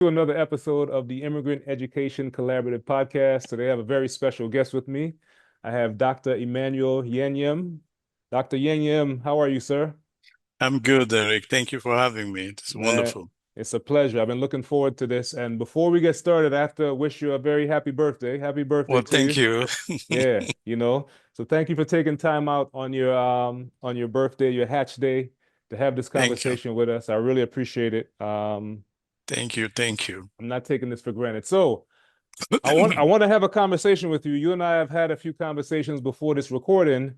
To another episode of the Immigrant Education Collaborative Podcast. Today I have a very special guest with me. I have Dr. Emmanuel Yennyemb. Dr. Yennyemb, how are you, sir? I'm good, Eric. Thank you for having me. It's Man, wonderful. it's a pleasure. I've been looking forward to this. And before we get started, I have to wish you a very happy birthday. Happy birthday Well, to thank you. you. Yeah, So thank you for taking time out on your birthday, your hatch day, to have this Thank you. conversation with us. I really appreciate it. Thank you. Thank you. I'm not taking this for granted. So I want to have a conversation with you. You and I have had a few conversations before this recording,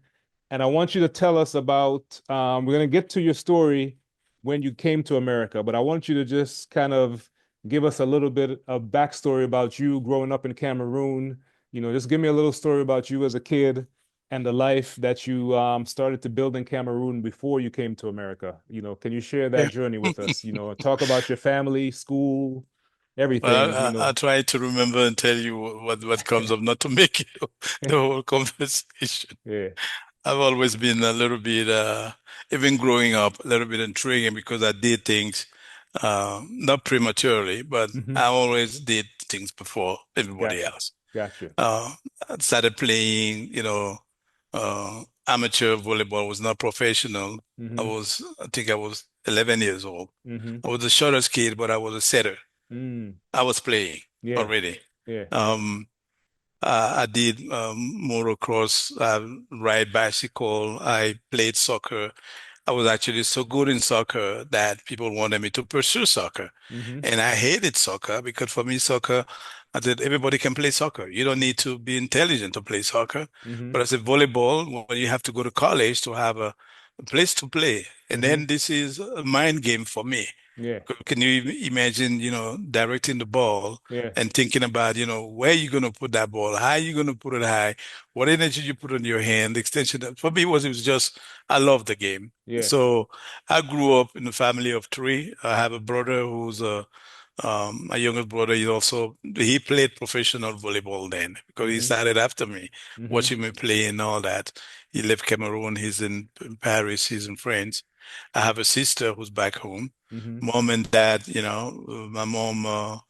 and I want you to tell us about. We're going to get to your story when you came to America, but I want you to just kind of give us a little bit of backstory about you growing up in Cameroon. Just give me a little story about you as a kid and the life that you started to build in Cameroon before you came to America. Can you share that Yeah. journey with us? Talk about your family, school, everything. Well, I try to remember and tell you what comes up, not to make it the whole conversation. Yeah. I've always been a little bit, even growing up, a little bit intriguing because I did things, not prematurely, but Hmm. I always did things before everybody Gotcha. else. Gotcha. I started playing, amateur volleyball, was not professional. Hmm. I think I was 11 years old. Hmm. I was the shortest kid, but I was a setter. Mm. I was playing Yeah. already. Yeah. Um, I did motocross, ride bicycle. I played soccer. I was actually so good in soccer that people wanted me to pursue soccer. Hmm. And I hated soccer because for me, soccer, I said, everybody can play soccer. You don't need to be intelligent to play soccer. Hmm. But I said, volleyball, well, you have to go to college to have a place to play. And Hmm. then this is a mind game for me. Yeah. Can you imagine, directing the ball Yeah. and thinking about, where you're going to put that ball, how you're going to put it high, what energy you put on your hand, the extension. For me, it was just, I love the game. Yeah. So I grew up in a family of three. I have a brother who's my youngest brother. He played professional volleyball then because he Hmm. started after me, Hmm. watching me play and all that. He left Cameroon. He's in Paris. He's in France. I have a sister who's back home. Hmm. Mom and dad, my mom,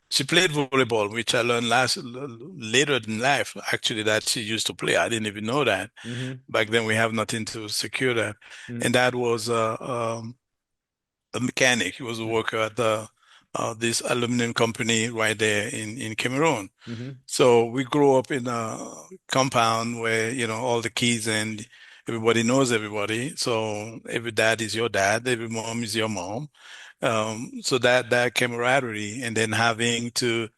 she played volleyball, which I learned later in life, actually, that she used to play. I didn't even know that. Hmm. Back then, we have nothing to secure that. Hmm. And dad was a mechanic. He was a worker at this aluminum company right there in Cameroon. Hmm. So we grew up in a compound where, all the kids and everybody knows everybody. So every dad is your dad, every mom is your mom. So that camaraderie, and then having to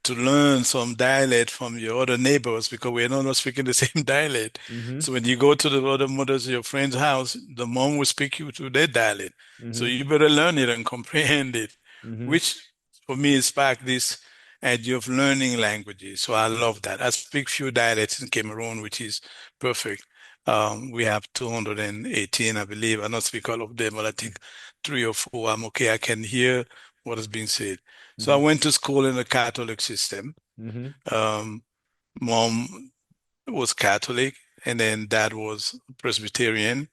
learn some dialect from your other neighbors because we're not speaking the same dialect. Hmm. So when you go to the other mothers of your friend's house, the mom will speak you to their dialect. So Hmm. you better learn it and comprehend it, Hmm. which for me is back this idea of learning languages. So I love that. I speak few dialects in Cameroon, which is perfect. We have 218, I believe. I not speak all of them, but I think three or four. I'm okay. I can hear what is being said. So I Hmm. went to school in a Catholic system. Hmm. Um, Mom was Catholic, and then dad was Presbyterian,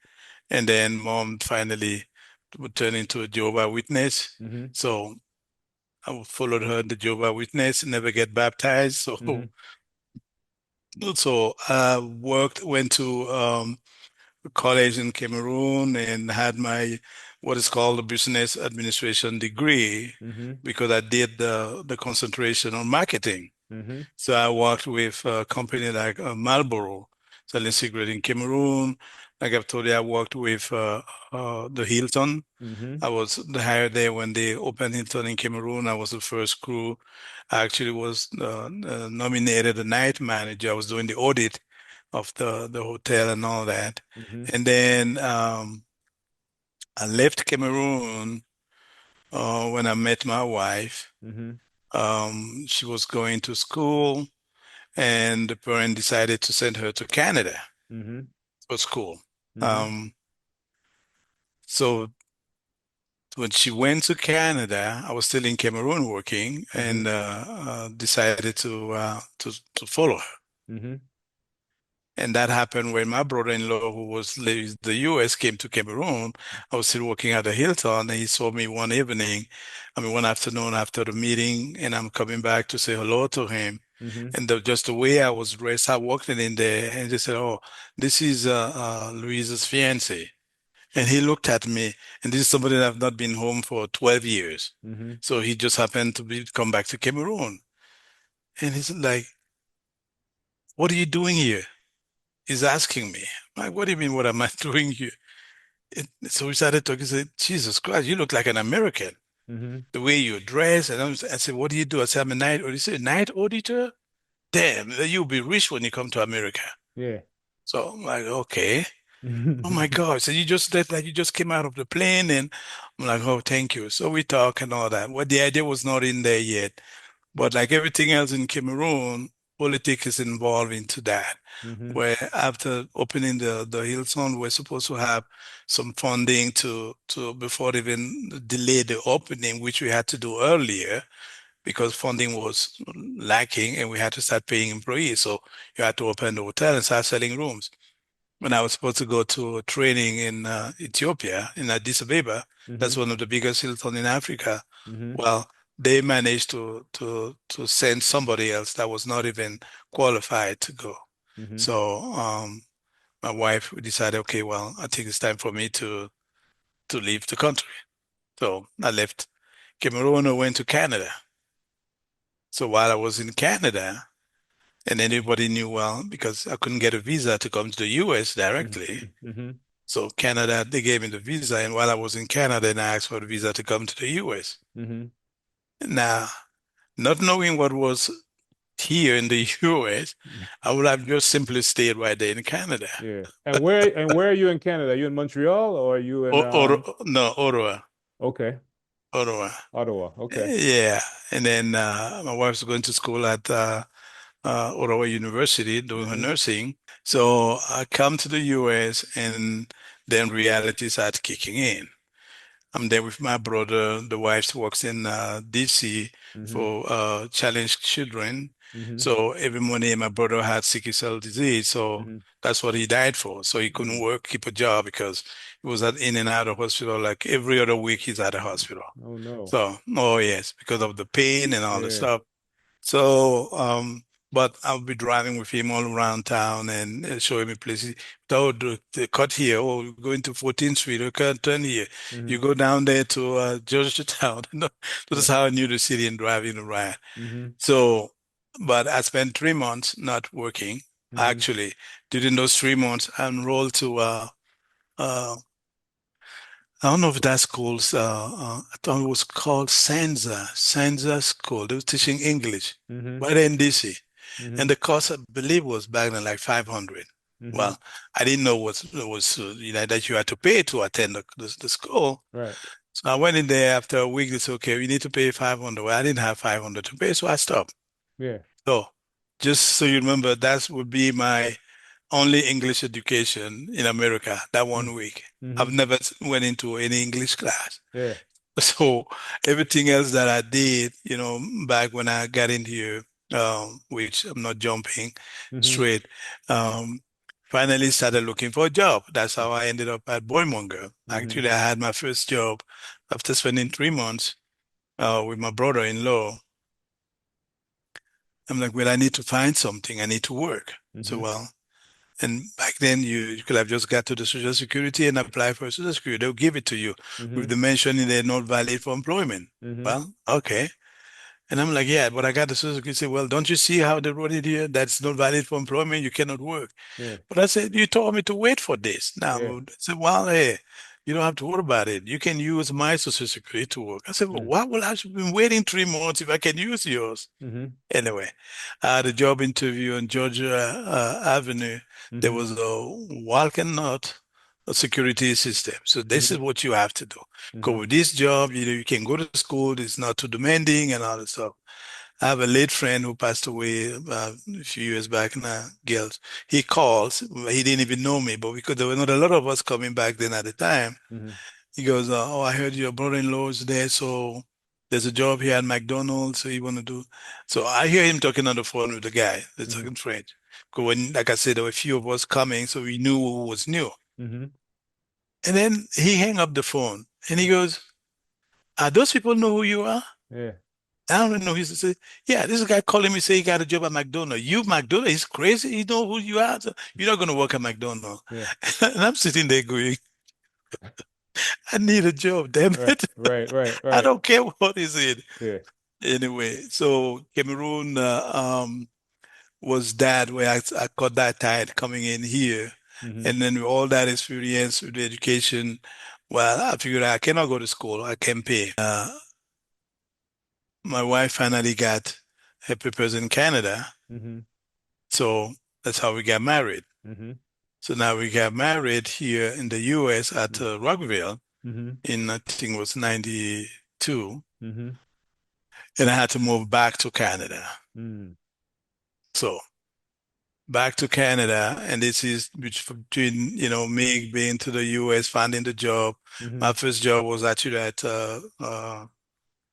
and then mom finally would turn into a Jehovah Witness. Hmm. So I followed her in the Jehovah Witness, never get baptized. Hmm. So I went to college in Cameroon and had my what is called a business administration degree Hmm. because I did the concentration on marketing. Hmm. So I worked with a company like Marlboro, selling cigarette in Cameroon. Like I've told you, I worked with the Hilton. Hmm. I was hired there when they opened Hilton in Cameroon. I was the first crew. I actually was nominated a night manager. I was doing the audit of the hotel and all that. Hmm. And then I left Cameroon when I met my wife. Hmm. She was going to school, and the parent decided to send her to Canada Hmm. for school. Hmm. Um, so when she went to Canada, I was still in Cameroon working, Hmm. and decided to follow her. Hmm. And that happened when my brother-in-law, who was living in the US, came to Cameroon. I was still working at the Hilton, and he saw me one evening, I mean, one afternoon after the meeting, and I'm coming back to say hello to him. Mm-hmm. And just the way I was dressed, I walked in there, and they said, "Oh, this is Louise's fiance." And he looked at me, and this is somebody that I've not been home for 12 years. Mm-hmm. So he just happened to come back to Cameroon. And he's like, "What are you doing here?" He's asking me. I'm like, "What do you mean, what am I doing here?" So we started talking. He said, "Jesus Christ, you look like an American. Mm-hmm. The way you dress." And I said, "What do you do?" I said, "I'm a night auditor." He said, "Night auditor? Damn, you'll be rich when you come to America." Yeah. So I'm like, "Okay." Oh my Mm-hmm. God. So you just that like you just came out of the plane, and I'm like, "Oh, thank you." So we talk and all that. Well, the idea was not in there yet. But like everything else in Cameroon, politics is involved into that. Mm-hmm. Where after opening the Hillsong, we're supposed to have some funding to before they even delay the opening, which we had to do earlier because funding was lacking and we had to start paying employees. So you had to open the hotel and start selling rooms. When I was supposed to go to a training in Ethiopia, in Addis Ababa, that's one of the biggest Hilton in Africa. Mm-hmm. Well, they managed to send somebody else that was not even qualified to go. Mm-hmm. So my wife decided, okay, well, I think it's time for me to leave the country. So I left Cameroon and went to Canada. So while I was in Canada, and anybody knew well, because I couldn't get a visa to come to the US directly. Mm-hmm. So Canada, they gave me the visa, and while I was in Canada, and I asked for the visa to come to the US. Mm-hmm. Now, not knowing what was here in the US, I would have just simply stayed right there in Canada. Yeah. And where are you in Canada? Are you in Montreal or are you in No, Ottawa, okay, Ottawa. Ottawa. Okay. Yeah, and then my wife's going to school at Ottawa University doing her Mm-hmm. nursing. So I come to the US, and then reality starts kicking in. I'm there with my brother. The wife works in DC Mm-hmm. for challenged children. Mm-hmm. So every morning, my brother had sickle cell disease. So Mm-hmm. that's what he died for. So he couldn't Mm. work, keep a job because he was in and out of hospital. Like every other week, he's at the hospital. Oh no. So, oh yes, because of the pain and all the Yeah. stuff. So, but I'll be driving with him all around town and showing me places. Oh, the cut here. Oh, you're going to 14th Street. You can't turn here. Mm-hmm. You go down there to Georgetown. So Yeah. that's how I knew the city and driving around. Mm-hmm. So, but I spent 3 months not working. Mm-hmm. Actually, during those 3 months, I enrolled to uh, I don't know if that's called, I thought it was called Sansa School. They were teaching English Mm-hmm. right in DC. Mm-hmm. And the cost, I believe, was back then like 500. Mm-hmm. Well, I didn't know what was that you had to pay to attend the school. Right. So I went in there after a week. They said, okay, we need to pay 500. Well, I didn't have 500 to pay, so I stopped. Yeah. So just so you remember, that would be my only English education in America that one week. Mm-hmm. I've never went into any English class. Yeah. So everything else that I did, back when I got in here, which I'm not jumping Mm-hmm. straight, um, finally started looking for a job. That's how I ended up at Boymonger. Mm-hmm. Actually, I had my first job after spending 3 months with my brother-in-law. I'm like, well, I need to find something. I need to work. So, Mm-hmm. well, and back then you could have just got to the Social Security and apply for Social Security. They'll give it to you with Mm-hmm. the mention in there not valid for employment. Mm-hmm. Well, okay. And I'm like, yeah, but I got the Social Security. Say, well, don't you see how they wrote it here? That's not valid for employment. You cannot work. Yeah. But I said, you told me to wait for this. Now, Yeah. I said, well, hey, you don't have to worry about it. You can use my Social Security to work. I said, well, why would I have been waiting 3 months if I can use yours? Mm-hmm. Anyway, I had a job interview on Georgia Avenue. There Mm-hmm. was a walking nut a security system. So this is Mm-hmm. what you have to do. Mm-hmm. Because with this job, you can go to school, it's not too demanding and all that stuff. I have a late friend who passed away a few years back now, Gils. He calls, he didn't even know me, but because there were not a lot of us coming back then at the time, Mm-hmm. he goes, oh, I heard your brother-in-law is there, so there's a job here at McDonald's, so you want to do. So I hear him talking on the phone with the guy, they're Mm-hmm. talking French. When, like I said, there were a few of us coming, so we knew who was new. Mm-hmm. And then he hung up the phone and he goes, those people know who you are? Yeah. I don't know. He said, yeah, this guy calling me say he got a job at McDonald's. You McDonald's, he's crazy. You know who you are. So you're not going to work at McDonald's. Yeah. And I'm sitting there going, I need a job, damn Right. it. Right. Right. I Right. don't care what is it. Yeah. Anyway, so Cameroon was that where I got that tired coming in here. Mm-hmm. And then with all that experience with the education, well, I figured I cannot go to school. I can pay. My wife finally got her papers in Canada. Mm-hmm. So that's how we got married. Mm-hmm. So now we got married here in the US at Rockville Mm-hmm. in, I think it was 92. Mm-hmm. And I had to move back to Canada. Mm-hmm. So back to Canada, and this is between, me being to the US, finding the job. Mm-hmm. My first job was actually at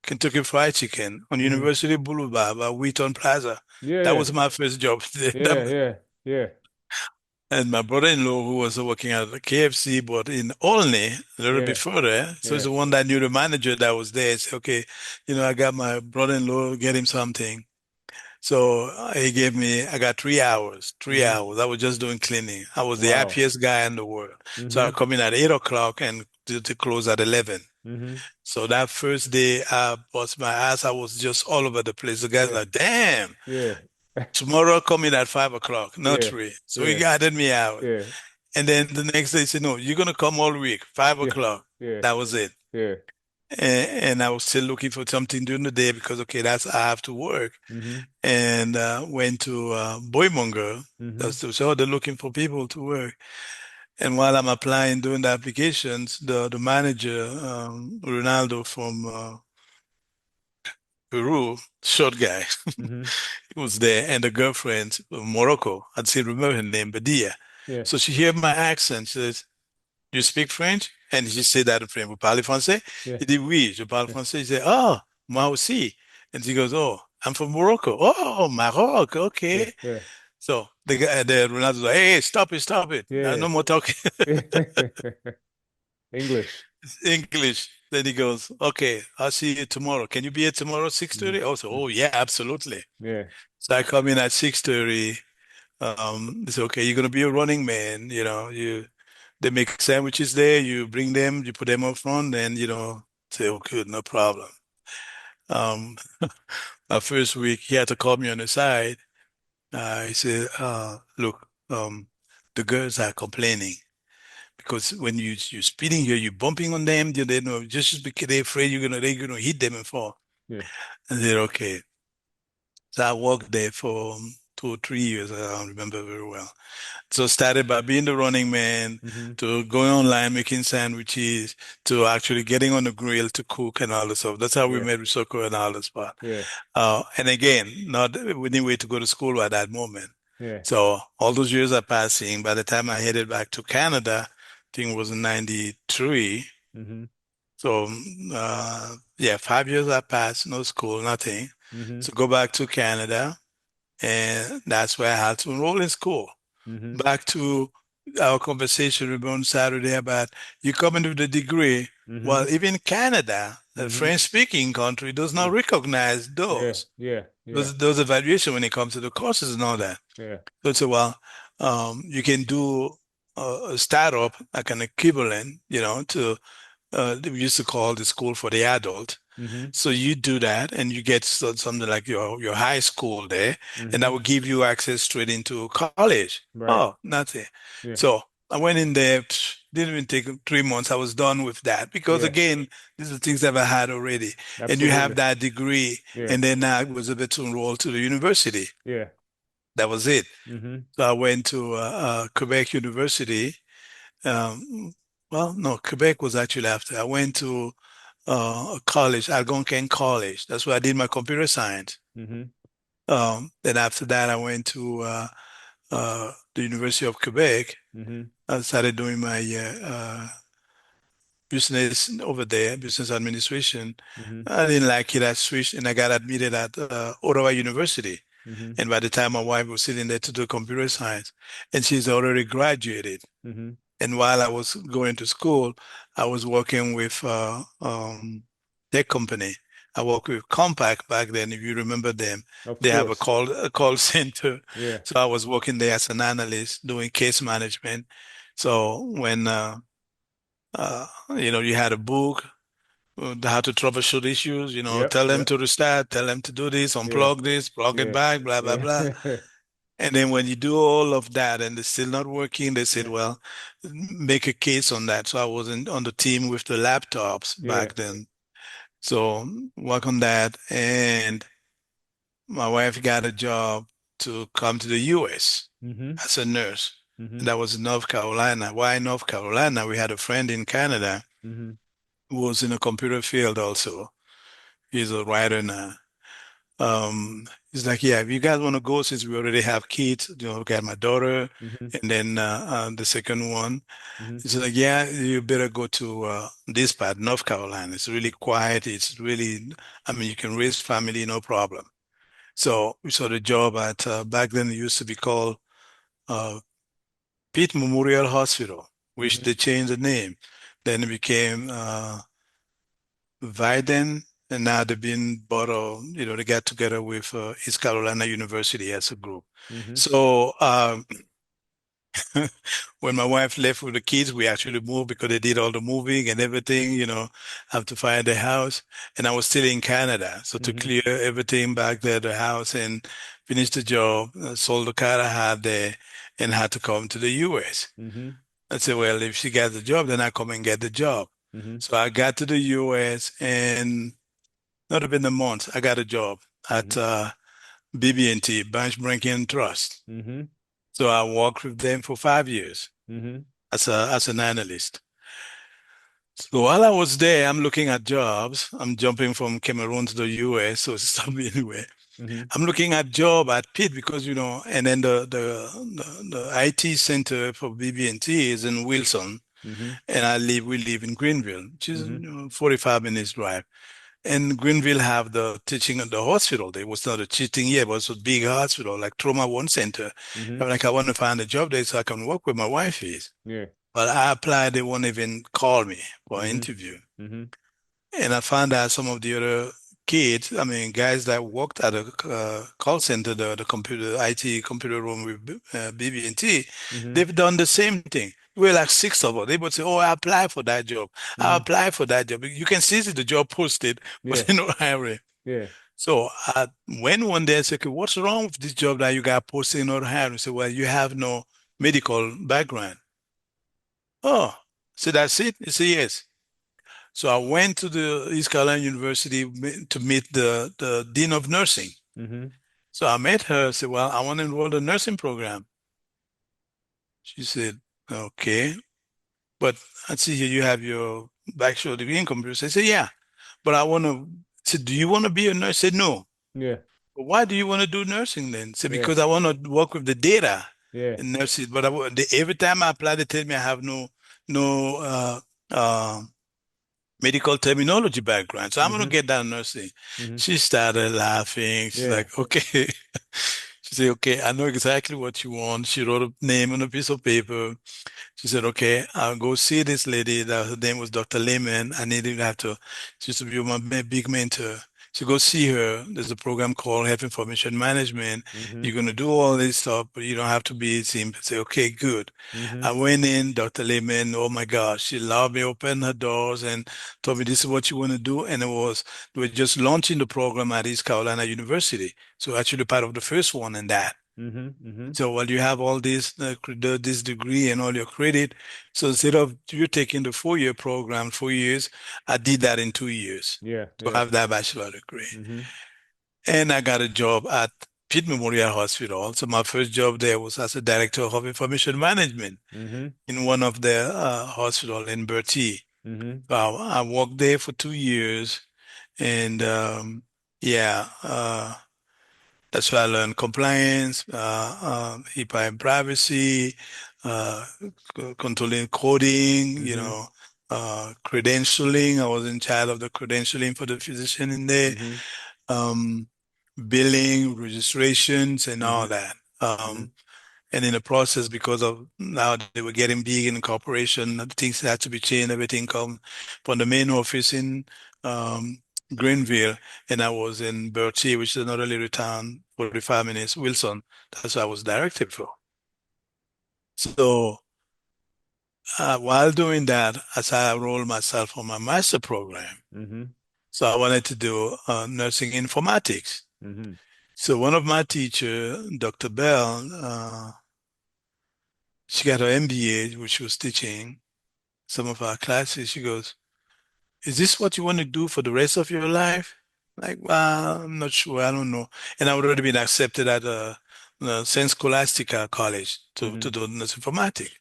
Kentucky Fried Chicken on Mm-hmm. University Boulevard by Wheaton Plaza. Yeah. That Yeah. was my first job. Yeah. Yeah. Yeah. And my brother-in-law, who was working at the KFC, but in Olney, a little bit Yeah. further. So he's Yeah. the one that knew the manager that was there. Said, okay, I got my brother-in-law, get him something. So he gave me, I got 3 hours, three Mm-hmm. hours. I was just doing cleaning. I was the Wow. happiest guy in the world. So I Mm-hmm. come in at 8 o'clock and to close at 11. Mm-hmm. So that first day I bust my ass. I was just all over the place. The guys Yeah. like, damn, Yeah. tomorrow come in at 5 o'clock, not Yeah. three. So he Yeah. guided me out. Yeah. And then the next day he said, no, you're gonna come all week, five Yeah. o'clock. Yeah. That was it. Yeah. And I was still looking for something during the day because okay, that's I have to work. Mm-hmm. And went to Boymonger. Mm-hmm. That's so they're looking for people to work. And while I'm applying, doing the applications, the manager, Ronaldo from Peru, short guy, Mm-hmm. he was there, and the girlfriend from Morocco, I'd still remember her name, Badia. Yeah. So she heard my accent. She says, "You speak French?" And she said that in French. Vous parlez français? Yeah. He did, oui, je parle Yeah. français. He said, oh, moi aussi. And she goes, oh, I'm from Morocco. Oh, Maroc. Yeah. Okay. Yeah. So the guy, the Ronaldo's like, hey, stop it, stop it. Yeah. No more talking Yeah. English. English. Then he goes, okay, I'll see you tomorrow. Can you be here tomorrow, Mm-hmm. 6:30? Also, oh yeah, absolutely. Yeah. So I come in at 6:30. It's okay, you're gonna be a running man, they make sandwiches there, you bring them, you put them up front, and say, oh good, no problem. Um, my first week, he had to call me on the side. He said, look, the girls are complaining because when you're speeding here, you're bumping on them, they know just because they're afraid they're gonna hit them and fall. Yeah. And they said, okay. So I worked there for 2 or 3 years. I don't remember very well. So started by being the running man Mm-hmm. to going online, making sandwiches, to actually getting on the grill to cook and all the stuff. That's how we Yeah. met with soccer and all the spot. Yeah. And again, not anyway to go to school at that moment. Yeah. So all those years are passing. By the time I headed back to Canada, I think it was in 93. Mm-hmm. So, yeah, 5 years I passed, no school, nothing. Mm-hmm. So go back to Canada, and that's where I had to enroll in school. Mm-hmm. Back to our conversation on Saturday about you coming with a degree. Mm-hmm. Well, even Canada, a Mm-hmm. French-speaking country, does not Yeah. recognize Yeah. those. Yeah. Yeah. Those evaluation when it comes to the courses and all that. Yeah. So it's a well, you can do a startup like an equivalent, to we used to call the school for the adult. Mm-hmm. So you do that and you get something like your high school there, and that Mm-hmm. will give you access straight into college. Right. Oh, nothing. Yeah. So I went in there, didn't even take 3 months. I was done with that because Yeah. again, these are things that I had already. And you have Absolutely. that degree, Yeah. and then I was able to enroll to the university. Yeah. That was it. Mm-hmm. So I went to Quebec University. Um, well, no, Quebec was actually after. I went to a college, Algonquin College. That's where I did my computer science. Mm-hmm. Then after that, I went to the University of Quebec. Mm-hmm. I started doing my business over there, business administration. Mm-hmm. I didn't like it. I switched and I got admitted at Ottawa University. Mhm. And by the time my wife was sitting there to do computer science, and she's already graduated. Mhm. And while I was going to school, I was working with tech company. I worked with Compaq back then, if you remember them. Of They have a course. call center. Yeah. So I was working there as an analyst doing case management. So when you had a book, how to troubleshoot issues, Yep. tell them Yep. to restart, tell them to do this, Yeah. unplug this, plug it Yeah. back, blah, blah, Yeah. blah. And then when you do all of that and it's still not working, they said, Yeah. well, make a case on that. So I was on the team with the laptops Yeah. back then. So work on that. And my wife got a job to come to the US Mhm. as a nurse. And Mhm. that was in North Carolina. Why North Carolina? We had a friend in Canada Mhm. who was in the computer field also. He's a writer now. He's like, yeah, if you guys want to go, since we already have kids, we got my daughter Mhm. and then the second one. Mhm. He's like, yeah, you better go to this part, North Carolina. It's really quiet. It's really, I mean, you can raise family, no problem. So we saw the job at, back then it used to be called uh, Pitt Memorial Hospital, which Mhm. they changed the name. Then it became Biden, and now they've been bought, they got together with East Carolina University as a group. Mhm. So when my wife left with the kids, we actually moved because they did all the moving and everything, have to find a house. And I was still in Canada. So to Mhm. clear everything back there, the house, and finish the job, sold the car I had there and had to come to the US. Mhm. I said, well, if she gets the job, then I come and get the job. Mhm. So I got to the US and not even a month, I got a job at Mhm. BB&T, Branch Banking Trust. Mhm. So I worked with them for 5 years Mhm. as an analyst. So while I was there, I'm looking at jobs. I'm jumping from Cameroon to the US, so stop me anywhere. Mhm. I'm looking at job at Pitt because and then the IT center for BB&T is in Wilson, Mhm. and we live in Greenville, which is Mhm. 45 minutes drive. And Greenville have the teaching at the hospital. There was not a teaching here, but it was a big hospital, like Trauma One Center. Mhm. I'm like, I want to find a job there so I can work with my wife is. Yeah. But I applied, they won't even call me for an Mhm. interview. Mhm. And I found out some of the other kids, I mean, guys that worked at a call center, the computer, IT computer room with BB&T, Mhm. they've done the same thing. We're like six of us. They would say, oh, I applied for that job. I Mhm. applied for that job. You can see the job posted, but Yeah. they're not hiring. Yeah. So I went one day and said, okay, what's wrong with this job that you got posted and not hiring? I said, well, you have no medical background. Oh, so that's it? He said, yes. So I went to the East Carolina University to meet the Dean of Nursing. Mhm. So I met her, said, well, I want to enroll in the nursing program. She said, okay, but I see here you have your bachelor degree in computer science. I said, yeah, but I want to, said, do you want to be a nurse? I said, no. Yeah. But why do you want to do nursing then? Said, Yeah. because I want to work with the data Yeah. and nurses. But every time I apply, they tell me I have no, uh, medical terminology background. So I'm going to Mhm. get that nursing. Mhm. She started laughing. She's Yeah. like, okay. She said, okay, I know exactly what you want. She wrote a name on a piece of paper. She said, okay, I'll go see this lady. That her name was Dr. Lehman. I need to have to, she used to be my big mentor. So go see her. There's a program called Health Information Management. Mhm. You're going to do all this stuff, but you don't have to be simple. Say, okay, good. I Mhm. went in, Dr. Lehman, oh my gosh, she loved me, opened her doors and told me this is what you want to do. And we were just launching the program at East Carolina University. So actually part of the first one in that. Mhm. Mhm. So while you have all this degree and all your credit, so instead of you taking the 4 year program, 4 years, I did that in 2 years Yeah. to Yeah. have that bachelor degree. Mhm. And I got a job at Pitt Memorial Hospital. So my first job there was as a director of information management Mhm. in one of the hospital in Bertie. Mhm. So I worked there for 2 years, and yeah, that's where I learned compliance, HIPAA and privacy, uh, controlling coding, Mhm. credentialing. I was in charge of the credentialing for the physician in there. Mhm. Um, billing, registrations, and all Mm-hmm. that. Mm-hmm. And in the process, because of now they were getting big in the corporation, the things had to be changed. Everything come from the main office in um, Greenville, and I was in Bertie, which is another little town, 45 minutes, Wilson. That's what I was directed for. So while doing that, as I enrolled myself on my master program, Mm-hmm. so I wanted to do nursing informatics. Mm-hmm. So one of my teacher, Dr. Bell, she got her MBA, which she was teaching some of our classes. She goes, "Is this what you want to do for the rest of your life?" Like, well, I'm not sure. I don't know. And I would already been accepted at Saint Scholastica College to Mm-hmm. do nurse informatics.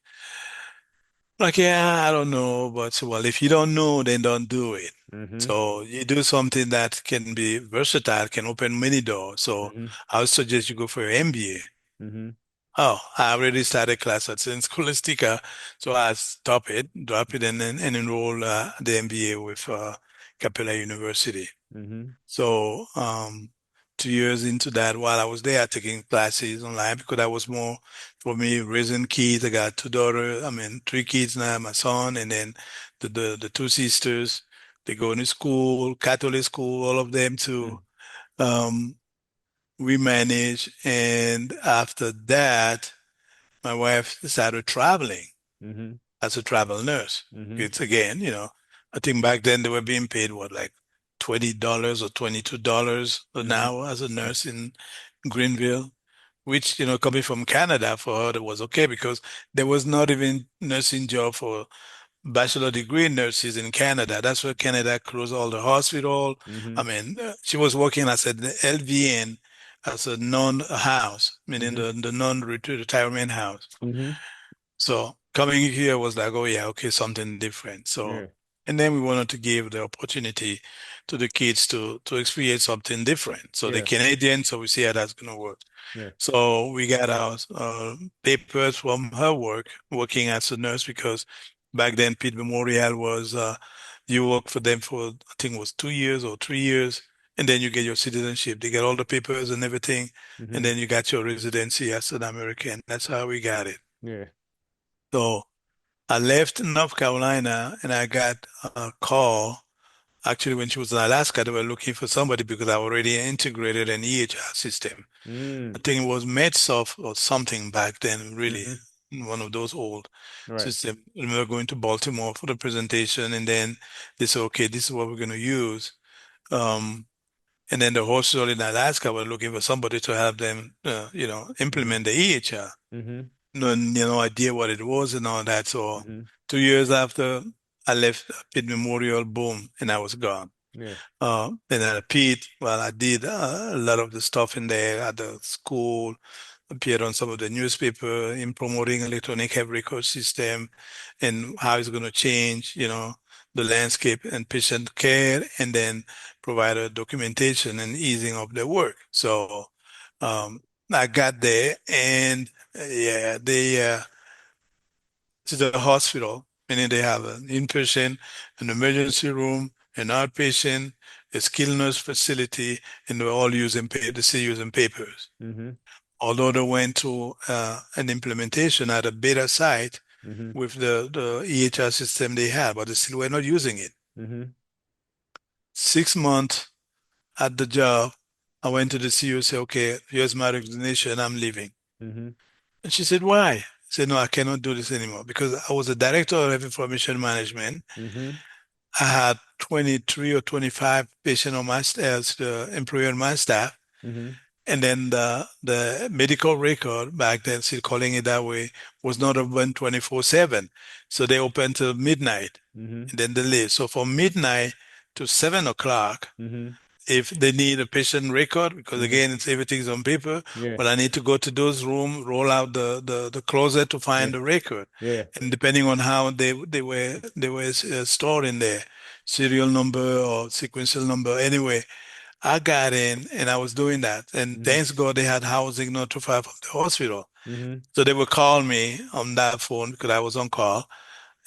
Like, yeah, I don't know, but well, if you don't know, then don't do it. Mm-hmm. So you do something that can be versatile, can open many doors. So Mm-hmm. I would suggest you go for your MBA. Mm-hmm. Oh, I already started class at Saint Scholastica, so I stop it, drop it, and enroll the MBA with Capella University. Mm-hmm. So 2 years into that, while I was there, taking classes online because that was more for me raising kids. I got two daughters, I mean three kids now, my son, and then the two sisters. They go to school, Catholic school, all of them too. Um, we manage, and after that, my wife started traveling Mm-hmm. as a travel nurse. Mm-hmm. It's again, I think back then they were being paid what, like $20 or $22 an Mm-hmm. hour as a nurse in Greenville, which, coming from Canada for her, that was okay because there was not even nursing job for bachelor degree nurses in Canada. That's where Canada closed all the hospital. I Mm-hmm. mean, she was working as an LVN, as a non-house, meaning Mm-hmm. the non-retirement house. Mm-hmm. So coming here was like, oh yeah, okay, something different. So, Yeah. and then we wanted to give the opportunity to the kids to experience something different. So they're Yeah. Canadian, so we see how that's gonna work. Yeah. So we got our papers from her work, working as a nurse, because back then Pitt Memorial was you work for them for I think it was 2 years or 3 years, and then you get your citizenship. They get all the papers and everything, and Mm-hmm. then you got your residency as an American. That's how we got it. Yeah. So I left North Carolina and I got a call. Actually, when she was in Alaska, they were looking for somebody because I already integrated an EHR system. I Mm. think it was MedSoft or something back then, really, Mm-hmm. one of those old Right. systems. We were going to Baltimore for the presentation, and then they said, okay, this is what we're going to use. Um, and then the hospital in Alaska were looking for somebody to help them, Mm-hmm. implement the EHR. Mm-hmm. No idea what it was and all that. So Mm-hmm. 2 years after I left Pitt Memorial, boom, and I was gone. Yeah. And at Pitt, well, I did a lot of the stuff in there at the school, appeared on some of the newspaper in promoting electronic health record system and how it's going to change, the landscape and patient care, and then provide a documentation and easing of the work. So um, I got there, and yeah, to the hospital, meaning they have an inpatient, an emergency room, an outpatient, a skilled nurse facility, and they're all they're still using papers. Mm-hmm. Although they went to an implementation at a beta site Mm-hmm. with the EHR system they had, but they still were not using it. Mm-hmm. 6 months at the job, I went to the CEO and said, okay, here's my resignation, I'm leaving. Mm-hmm. And she said, why? I said, no, I cannot do this anymore because I was a director of information management. Mm-hmm. I had 23 or 25 patients on my staff, the employee on my staff. Mm-hmm. And then the medical record back then, still calling it that way, was not open 24/7. So they open till midnight Mm-hmm. and then they leave. So from midnight to 7 o'clock, Mm-hmm. if they need a patient record, because Mm-hmm. again, it's everything's on paper, Yeah. but I need to go to those rooms, roll out the closet to Yeah. find the record. Yeah. And depending on how they were stored in there, serial number or sequential number. Anyway, I got in and I was doing that. And Mm-hmm. thanks God they had housing not too far from the hospital. Mm-hmm. So they would call me on that phone because I was on call.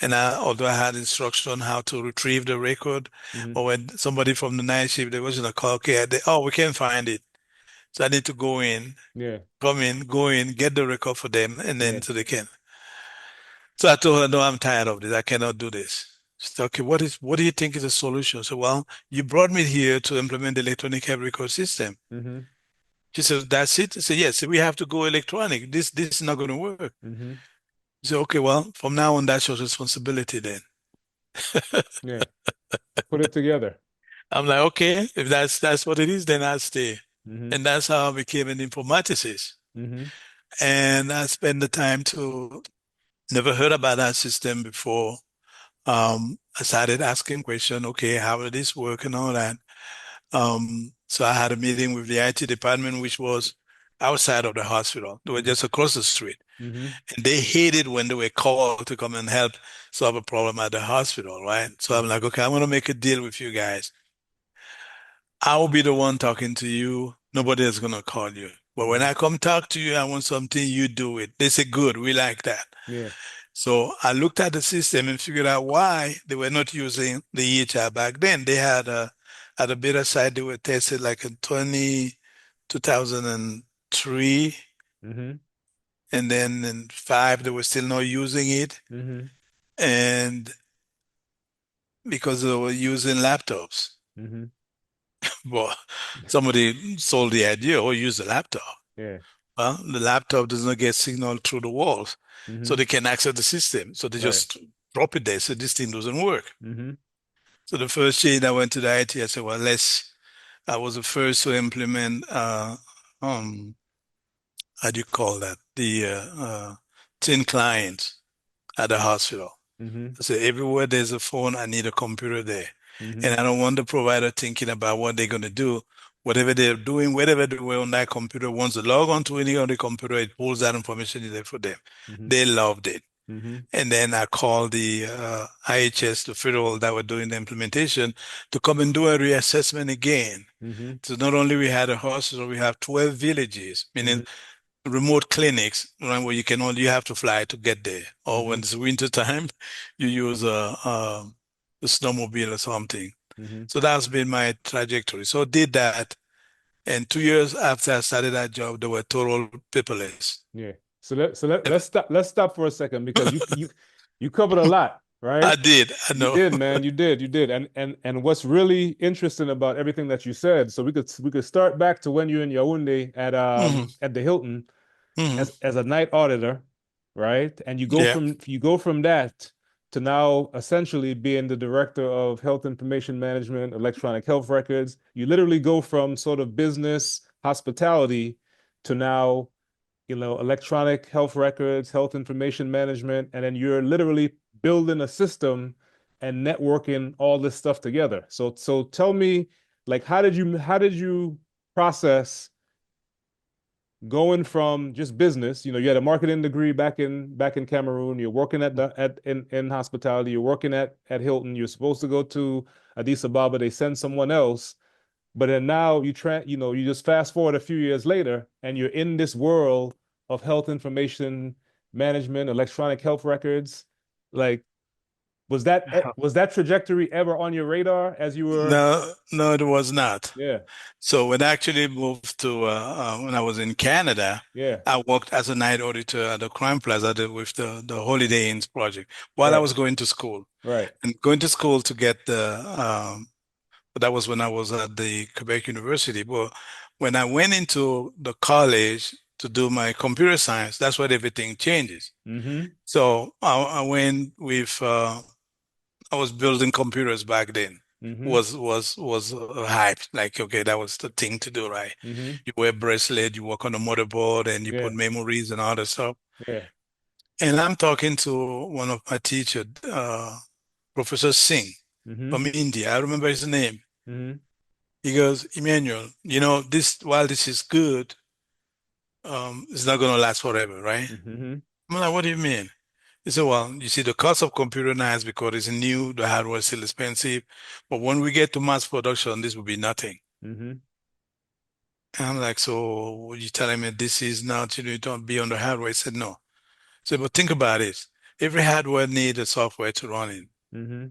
And although I had instruction on how to retrieve the record, Mm-hmm. or when somebody from the night shift, there wasn't a call, okay, oh, we can't find it. So I need to go in, Yeah. come in, go in, get the record for them, and Yeah. then so they can. So I told her, no, I'm tired of this. I cannot do this. She said, okay, what do you think is a solution? So, well, you brought me here to implement the electronic health record system. Mm-hmm. She said, that's it. I said, yes, we have to go electronic. This is not going to work. Mm-hmm. She said, okay, well, from now on, that's your responsibility then. Yeah. Put it together. I'm like, okay, if that's what it is, then I'll stay. Mm-hmm. And that's how I became an informaticist. Mm-hmm. And I spent the time to never heard about that system before. I started asking questions, okay, how will this work and all that. So I had a meeting with the IT department, which was outside of the hospital. They were just across the street. Mm-hmm. And they hated when they were called to come and help solve a problem at the hospital, right? So I'm like, okay, I'm going to make a deal with you guys. I will be the one talking to you. Nobody is going to call you. But when Mm-hmm. I come talk to you, I want something, you do it. They say, good, we like that. Yeah. So I looked at the system and figured out why they were not using the EHR back then. They had at a beta site, they were tested like in 2003, Mm-hmm. and then in five, they were still not using it. Mm-hmm. And because they were using laptops. Mm-hmm. Well, somebody sold the idea or use the laptop. Yeah. Well, the laptop does not get signal through the walls, so Mm-hmm. they can access the system. So they Right. just drop it there. So this thing doesn't work. Mm-hmm. So the first change I went to the IT, I said, well, I was the first to implement, how do you call that? The thin clients at the hospital. Mm-hmm. I said, everywhere there's a phone, I need a computer there. Mm-hmm. And I don't want the provider thinking about what they're going to do. Whatever they're doing, whatever they were on that computer, once they log onto any other computer, it pulls that information in there for them. Mm-hmm. They loved it. Mm-hmm. And then I called the IHS, the federal that were doing the implementation, to come and do a reassessment again. Mm-hmm. So not only we had a hospital, we have 12 villages, meaning Mm-hmm. remote clinics, right, where you have to fly to get there. Or when Mm-hmm. it's winter time, you use a snowmobile or something. Mm-hmm. So that's been my trajectory. So did that. And 2 years after I started that job, they were total paperless. Yeah. Let's stop for a second because you covered a lot, I right? did. I You know. did, man. You did. And what's really interesting about everything that you said, so we could start back to when you're in Yaoundé Hmm. at the Hilton Hmm. as a night auditor, right? And Yeah. you go from that to now essentially being the director of health information management, electronic health records. You literally go from sort of business hospitality to now, electronic health records, health information management, and then you're literally building a system and networking all this stuff together. So tell me, like, how did you process going from just business? You had a marketing degree back in Cameroon. You're working in hospitality. You're working at Hilton. You're supposed to go to Addis Ababa. They send someone else, but then now you just fast forward a few years later, and you're in this world of health information management, electronic health records. Like, was that trajectory ever on your radar as you were? No, no, it was not. Yeah, So when I actually moved to when I was in Canada, yeah, I worked as a night auditor at the Crime Plaza with the Holiday Inns project while I right, was going to school. right. And going to school to get but that was when I was at the Quebec University. But when I went into the college to do my computer science, that's where everything changes. Mm-hmm. So I went with I was building computers back then. Mm-hmm. Was hype. Like, okay, that was the thing to do, right? Mm-hmm. You wear bracelet, you work on the motherboard, and you Yeah, put memories and all that stuff. yeah. And I'm talking to one of my teachers, Professor Singh Mm-hmm. from India. I remember his name. Mm-hmm. He goes, Emmanuel, this while this is good, it's not gonna last forever, right? Mm-hmm. I'm like, what do you mean? He said, well, you see, the cost of computer now is because it's new, the hardware is still expensive. But when we get to mass production, this will be nothing. Mm-hmm. And I'm like, so what you telling me this is not, you don't be on the hardware? He said, no. I said, but think about it. Every hardware needs a software to run it. Mm-hmm.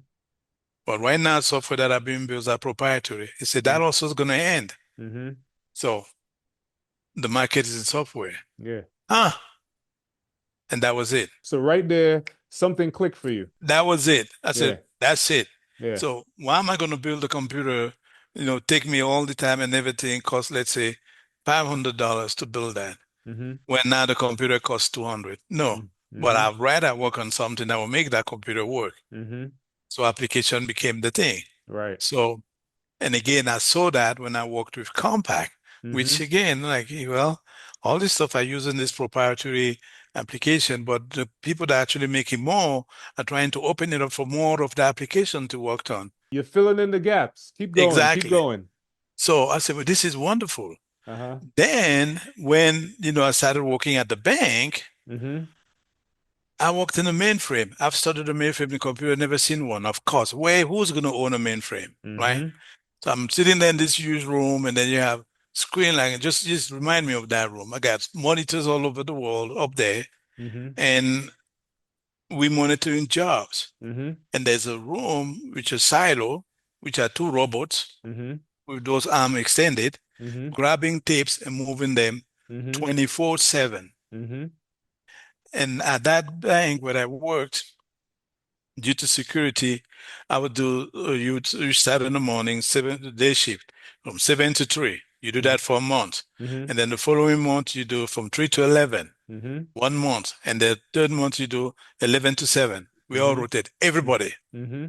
But right now, software that are being built are proprietary. He said, that also is going to end. Mm-hmm. So The market is in software. Yeah. Ah, and that was it. So right there, something clicked for you. That was it. I said, Yeah. that's it. Yeah. So why am I going to build a computer, take me all the time and everything cost, let's say, $500 to build that, Mm-hmm. when now the computer costs 200. No, but Mm-hmm. I'd rather work on something that will make that computer work. Mm-hmm. So application became the thing. Right. So, and again, I saw that when I worked with Compaq, which Mm-hmm. again, like, well, all this stuff I use in this proprietary application, but the people that are actually making more are trying to open it up for more of the application to work on. You're filling in the gaps. Keep going. Keep Exactly. going. So I said, well, this is wonderful. Uh-huh. Then when, I started working at the bank, Mm-hmm. I worked in a mainframe. I've studied a mainframe in computer, never seen one, of course. Who's going to own a mainframe, right? Mm-hmm. So I'm sitting there in this huge room, and then you have screen, like, just remind me of that room. I got monitors all over the world up there, Mm-hmm. and we monitoring jobs. Mm-hmm. And there's a room which is silo, which are two robots Mm-hmm. with those arms extended, Mm-hmm. grabbing tapes and moving them Mm-hmm. 24/7. Mm-hmm. And at that bank where I worked, due to security, I would do, you start in the morning, day shift from 7 to 3. You do that for a month. Mm-hmm. And then the following month, you do from 3 to 11, Mm-hmm. 1 month. And the third month, you do 11 to 7. We all Mm-hmm. rotate, everybody. Mm-hmm.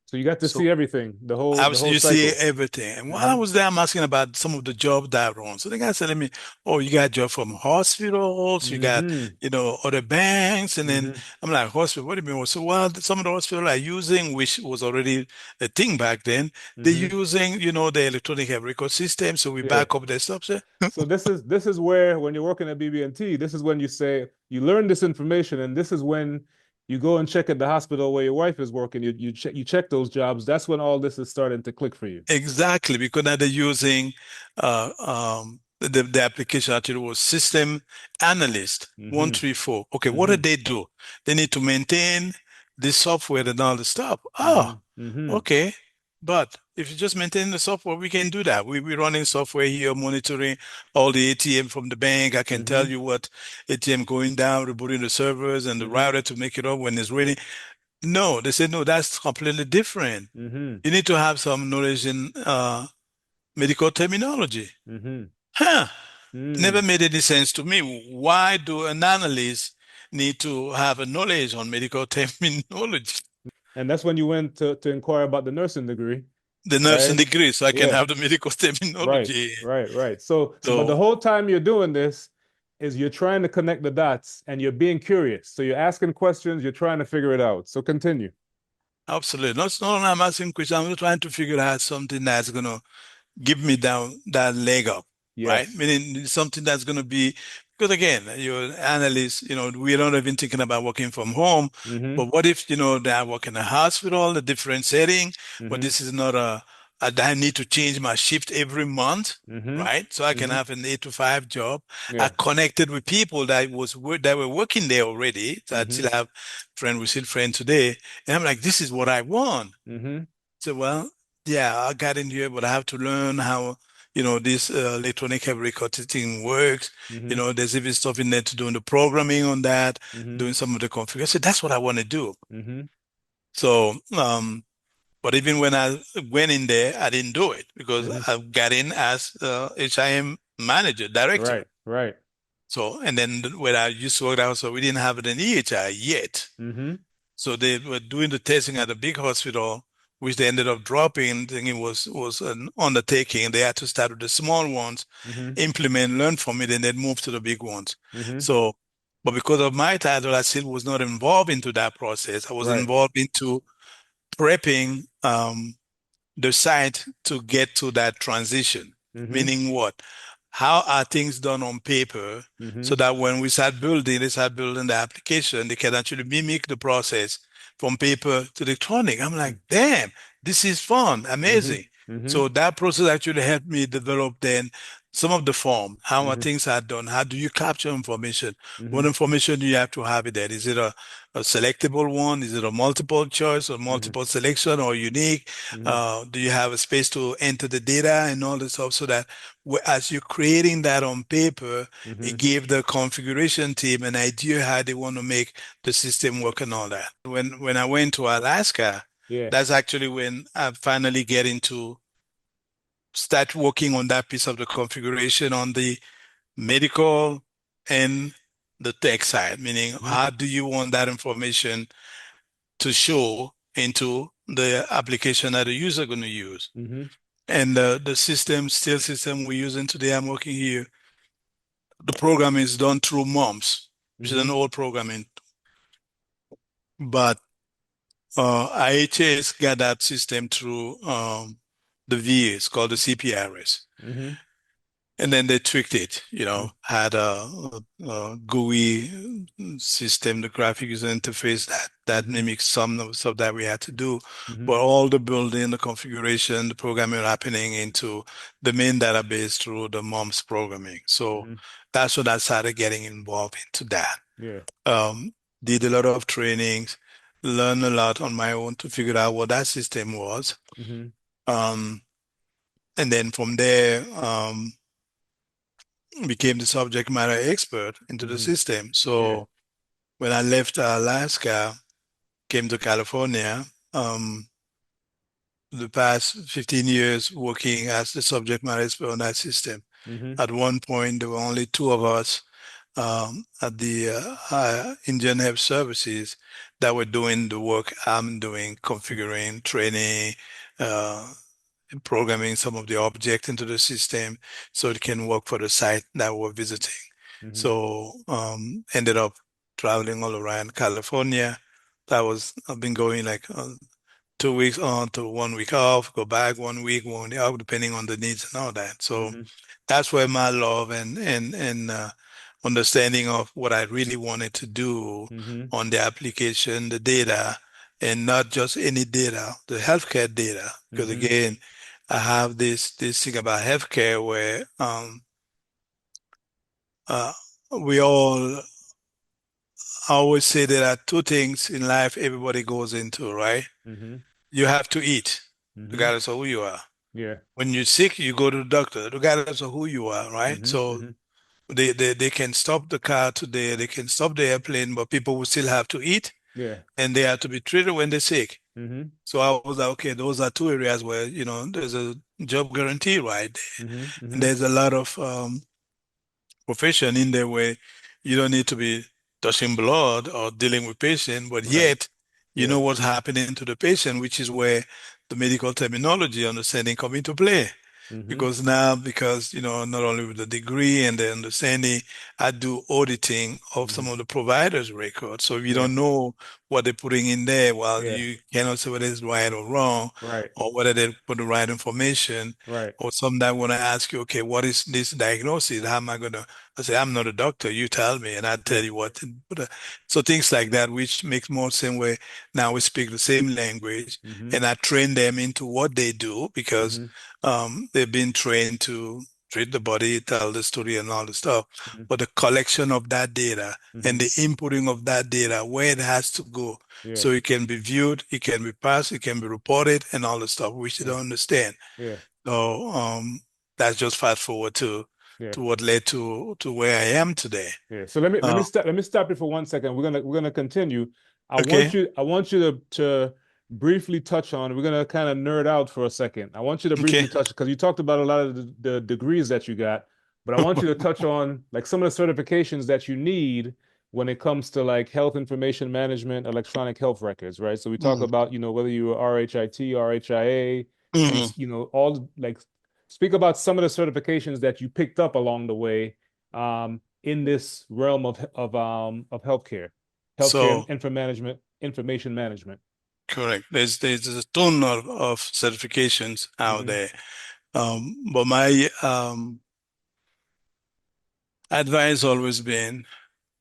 So you got to So see everything, the whole you see cycle. everything. And while I Mm-hmm. was there, I'm asking about some of the jobs that I run. So the guy said to me, oh, you got job from hospitals, you got, Mm-hmm. other banks. And then Mm-hmm. I'm like, hospital, what do you mean? So, well, some of the hospitals are using, which was already a thing back then, they're Mm-hmm. using, the electronic health record system. So we Yeah. back up their stuff. So, So this is where when you're working at BB&T, this is when you say you learn this information, and this is when you go and check at the hospital where your wife is working. You check those jobs. That's when all this is starting to click for you. exactly, because now they're using the application actually was system analyst Mm-hmm. 134. Okay, what do Mm-hmm. they do? They need to maintain the software and all the stuff. Mm-hmm. Oh, Mm-hmm. okay. But if you just maintain the software, we can do that. We're running software here, monitoring all the ATM from the bank. I can tell Mm-hmm. you what ATM going down, rebooting the servers and the Mm-hmm. router to make it up when it's ready. No, they said, no, that's completely different. Mm-hmm. You need to have some knowledge in medical terminology. Mm-hmm. Huh. Never Mm. made any sense to me. Why do an analyst need to have a knowledge on medical terminology? And that's when you went to inquire about the nursing degree, The nursing right? degree, so I can Yeah. have the medical Right, terminology. right. So, but the So whole time you're doing this is you're trying to connect the dots and you're being curious. So you're asking questions, you're trying to figure it out. So continue. absolutely. Not I'm asking questions. I'm trying to figure out something that's gonna give me down that leg up, right? Yes. Meaning something that's going to be, because again, you're an analyst, we're not even thinking about working from home, Mm-hmm. but what if, they are working in a hospital, a different setting, but Mm-hmm. this is not I need to change my shift every month, Mm-hmm. right? So I can Mm-hmm. have an 8 to 5 job. I Yeah. connected with people that were working there already. So I Mm-hmm. still have friends, we still friends today. And I'm like, this is what I want. Mm-hmm. So, well, yeah, I got in here, but I have to learn how, this electronic health record thing works. Mm-hmm. There's even stuff in there to doing the programming on that, Mm-hmm. doing some of the configuration. So that's what I want to do. Mm-hmm. So, but even when I went in there, I didn't do it because Mm-hmm. I got in as HIM manager, director. Right, right. So, and then when I used to work out, so we didn't have an EHI yet. Mm-hmm. So they were doing the testing at a big hospital, which they ended up dropping. Thinking it was an undertaking. They had to start with the small ones, Mm-hmm. implement, learn from it, and then move to the big ones. Mm-hmm. So, but because of my title, I still was not involved into that process. I was Right. involved into prepping the site to get to that transition. Mm-hmm. Meaning what? How are things done on paper Mm-hmm. so that when we they start building the application, they can actually mimic the process from paper to electronic. I'm like, damn, this is fun, Mm-hmm. amazing. Mm-hmm. So that process actually helped me develop then some of the form, how are Mm-hmm. things are done, how do you capture information? Mm-hmm. What information do you have to have it there? Is it a selectable one? Is it a multiple choice or Mm-hmm. multiple selection or unique? Mm-hmm. Do you have a space to enter the data and all this stuff so that as you're creating that on paper, Mm-hmm. it gave the configuration team an idea how they want to make the system work and all that. When I went to Alaska, Yeah. that's actually when I finally get into start working on that piece of the configuration on the medical and the tech side, meaning Mm-hmm. how do you want that information to show into the application that the user going to use? Mm-hmm. And the system, still system we're using today, I'm working here, the program is done through MOMS, which is Mm-hmm. an old programming, but IHS got that system through the VA, it's called the CPRS. Mm-hmm. And then they tweaked it, Mm-hmm. had a GUI system, the graphic user interface that Mm-hmm. mimics some of the stuff that we had to do. Mm-hmm. But all the building, the configuration, the programming happening into the main database through the MOMS programming. So Mm-hmm. that's when I started getting involved into that. Yeah. Um, did a lot of trainings, learned a lot on my own to figure out what that system was. Mm-hmm. Um, and then from there, became the subject matter expert into the Mm-hmm. system. Yeah. So when I left Alaska, came to California, um, the past 15 years working as the subject matter expert on that system. Mm-hmm. At one point, there were only two of us at the Indian Health Services that were doing the work I'm doing, configuring, training, uh, programming some of the objects into the system so it can work for the site that we're visiting. Mm-hmm. So ended up traveling all around California. I've been going like 2 weeks on to 1 week off, go back 1 week, 1 week off, depending on the needs and all that. So Mm-hmm. that's where my love and understanding of what I really wanted to do Mm-hmm. on the application, the data, and not just any data, the healthcare data. Because Mm-hmm. again, I have this thing about healthcare where uh, we all I always say there are two things in life everybody goes into, right? Mm-hmm. You have to eat, Mm-hmm. regardless of who you are. Yeah. When you're sick, you go to the doctor, regardless of who you are, right? Mm-hmm. So Mm-hmm. they can stop the car today, they can stop the airplane, but people will still have to eat Yeah. and they have to be treated when they're sick. Mm-hmm. So I was like, okay, those are two areas where, there's a job guarantee right there. Mm-hmm. And Mm-hmm. there's a lot of profession in there where you don't need to be touching blood or dealing with patient, but Right. yet you Yeah. know what's happening to the patient, which is where the medical terminology understanding come into play. Mm-hmm. Because now, because, not only with the degree and the understanding, I do auditing of Mm-hmm. some of the providers' records. So if you Yeah. don't know what they're putting in there, well, Yeah. you cannot say whether it's right or wrong, Right. or whether they put the right information, Right. or some that want to ask you, okay, what is this diagnosis? How am I going to, I say, I'm not a doctor. You tell me, and I Yeah. tell you what. So things like that, which makes more sense where now we speak the same language, Mm-hmm. and I train them into what they do because Mm-hmm. they've been trained to treat the body, tell the story, and all the stuff. Mm-hmm. But the collection of that data and Mm-hmm. the inputting of that data, where it has to go, Yeah. so it can be viewed, it can be passed, it can be reported, and all the stuff, which they Yeah. don't understand. Yeah. So that's just fast forward Yeah. to what led to where I am today. Yeah. So let me Uh, stop you for 1 second. We're gonna continue. okay, I want you to briefly touch on. We're gonna kind of nerd out for a second. I want you to briefly okay. touch because you talked about a lot of the degrees that you got, but I want you to touch on like some of the certifications that you need when it comes to like health information management, electronic health records, right? So we talk Mhm. about, whether you are RHIT, RHIA, and Mhm. all like speak about some of the certifications that you picked up along the way in this realm of healthcare So and information management. correct. There's a ton of certifications out Hmm. there. But my advice always been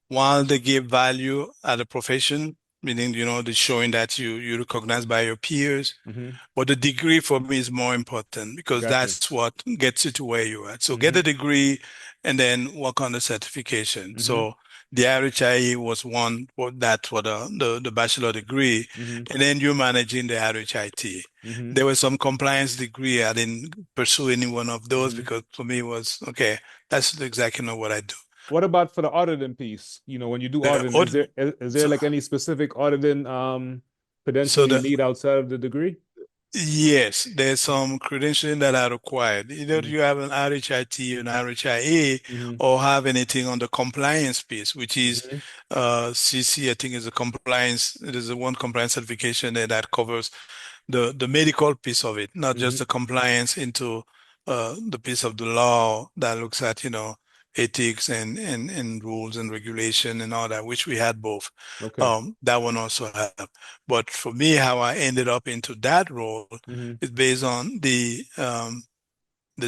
while they give value at a profession, meaning, the showing that you recognize by your peers. Mm-hmm. But the degree for me is more important because Got you. that's what gets you to where you're at. So get Mm-hmm. a degree and then work on the certification. Mm-hmm. So the RHIE was one for that for the bachelor degree, Mm-hmm. and then you're managing the RHIT. Mm-hmm. There was some compliance degree. I didn't pursue any one of those Mm-hmm. because for me it was okay, that's exactly not what I do. What about for the auditing piece? When you do The auditing, is aud- there so like any specific auditing so credential you the need outside of the degree? Yes, there's some credentialing that are required. Either Mm-hmm. you have an RHIT, an RHIA, Mm-hmm. or have anything on the compliance piece, which is Mm-hmm. CC, I think is a compliance. It is a one compliance certification that covers the medical piece of it, not just Mm-hmm. the compliance into the piece of the law that looks at, ethics and rules and regulation and all that, which we had both. Okay. That one also have. But for me, how I ended up into that role Mm-hmm. is based on the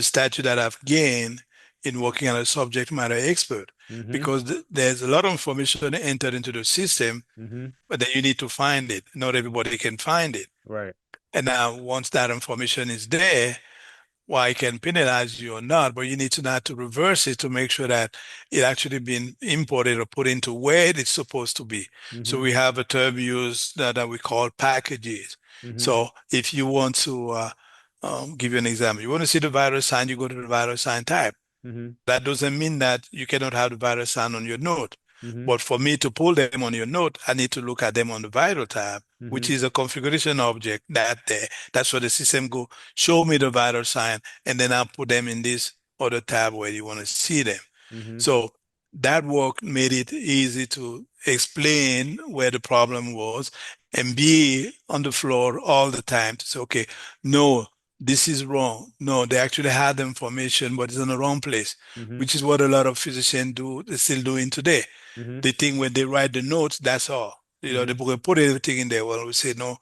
statute that I've gained in working as a subject matter expert. Mm-hmm. Because there's a lot of information entered into the system, Mm-hmm. but then you need to find it. Not everybody can find it. Right. And now once that information is there, well, I can penalize you or not, but you need to not to reverse it to make sure that it actually been imported or put into where it's supposed to be. So Mm-hmm. we have a term used that we call packages. Mm-hmm. So if you want to give you an example, you want to see the virus sign, you go to the virus sign type. Mm-hmm. That doesn't mean that you cannot have the virus sign on your node. Mm-hmm. But for me to pull them on your node, I need to look at them on the vital tab, which Mm-hmm. is a configuration object that there. That's where the system go, show me the vital sign, and then I'll put them in this other tab where you want to see them. Mm-hmm. So that work made it easy to explain where the problem was and be on the floor all the time to say, okay, no, this is wrong. No, they actually had the information, but it's in the wrong place, Mm-hmm. which is what a lot of physicians do, they're still doing today. Mm-hmm. They think when they write the notes, that's all. They Mm-hmm. put everything in there. Well, we say, no,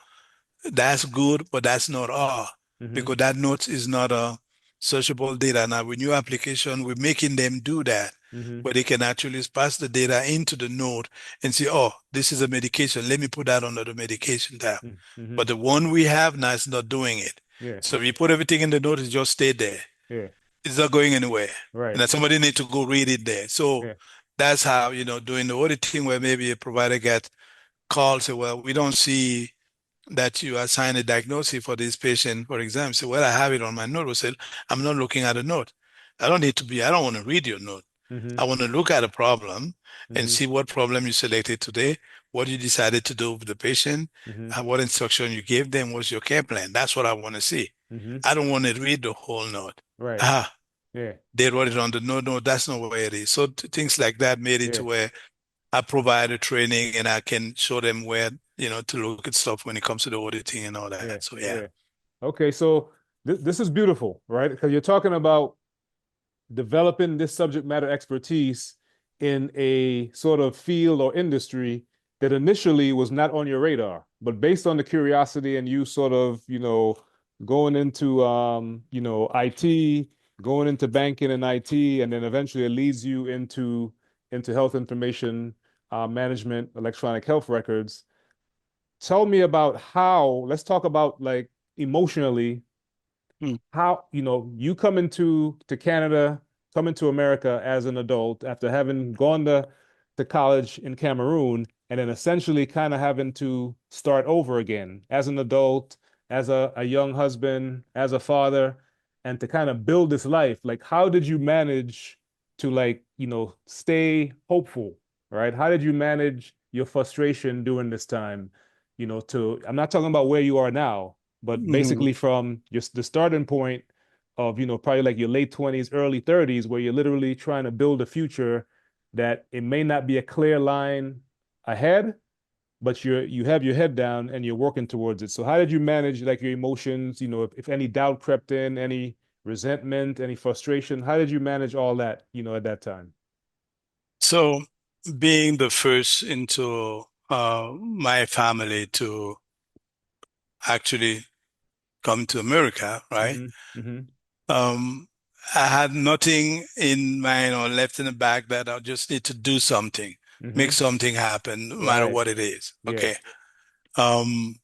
that's good, but that's not all Mm-hmm. because that note is not a searchable data. Now, with new application, we're making them do that, Mm-hmm. where they can actually pass the data into the node and say, oh, this is a medication. Let me put that under the medication tab. Mm-hmm. But the one we have now is not doing it. Yeah. So if you put everything in the node, it just stay there. Yeah. It's not going anywhere. And Right. then somebody need to go read it there. So Yeah. that's how, doing the auditing where maybe a provider get called, say, well, we don't see that you assign a diagnosis for this patient, for example. Say, well, I have it on my note. We said, I'm not looking at a note. I don't want to read your note. Mm-hmm. I want to look at a problem and Mm-hmm. see what problem you selected today, what you decided to do with the patient, Mm-hmm. what instruction you gave them, what's your care plan. That's what I want to see. Mm-hmm. I don't want to read the whole note. Right. Ah, Yeah. they wrote it on the note. No, that's not where it is. So things like that made it Yeah. to where I provide a training and I can show them where, to look at stuff when it comes to the auditing and all Yeah. that. So yeah. Yeah. Okay. So this is beautiful, right? Because you're talking about developing this subject matter expertise in a sort of field or industry that initially was not on your radar, but based on the curiosity and you sort of, going into, IT, going into banking and IT, and then eventually it leads you into health information management, electronic health records. Tell me about let's talk about like emotionally Hmm. how you come into Canada, come into America as an adult after having gone to college in Cameroon, and then essentially kind of having to start over again as an adult, as a young husband, as a father, and to kind of build this life. Like, how did you manage to like stay hopeful, right? How did you manage your frustration during this time? To I'm not talking about where you are now, but Mhm. basically from just the starting point of probably like your late 20s early 30s where you're literally trying to build a future that it may not be a clear line ahead, but you have your head down and you're working towards it. So how did you manage like your emotions, if any doubt crept in, any resentment, any frustration? How did you manage all that at that time? So being the first into my family to actually come to America, right? Mm-hmm. Mm-hmm. Um, I had nothing in mind or left in the back that I just need to do something. make Mm-hmm. something happen, no matter Right. what it is. Yeah. Okay. Um,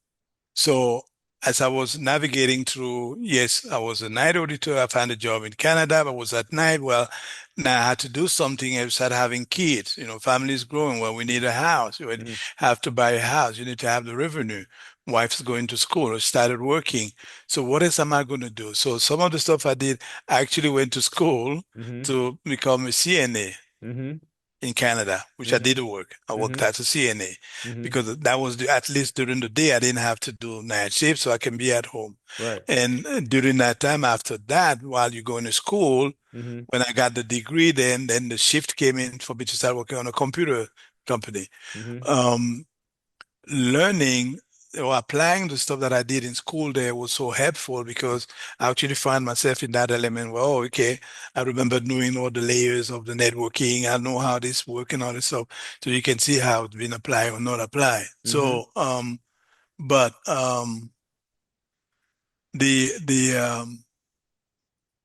so as I was navigating through, yes, I was a night auditor. I found a job in Canada, but was at night. Well, now I had to do something. I started having kids. Family's growing. Well, we need a house. You would Mm-hmm. have to buy a house. You need to have the revenue. Wife's going to school. I started working. So what else am I going to do? So some of the stuff I did, I actually went to school Mm-hmm. to become a CNA Mm-hmm. in Canada, which I Mm-hmm. did work. I worked Mm-hmm. as a CNA Mm-hmm. because that was at least during the day I didn't have to do night shift, so I can be at home. Right. And during that time after that, while you're going to school, Mm-hmm. when I got the degree, then the shift came in for me to start working on a computer company. Mm-hmm. Um, Learning or applying the stuff that I did in school there was so helpful because I actually found myself in that element where, oh, okay, I remember knowing all the layers of the networking. I know how this work and all this stuff. So you can see how it's been applied or not applied. Mm-hmm. But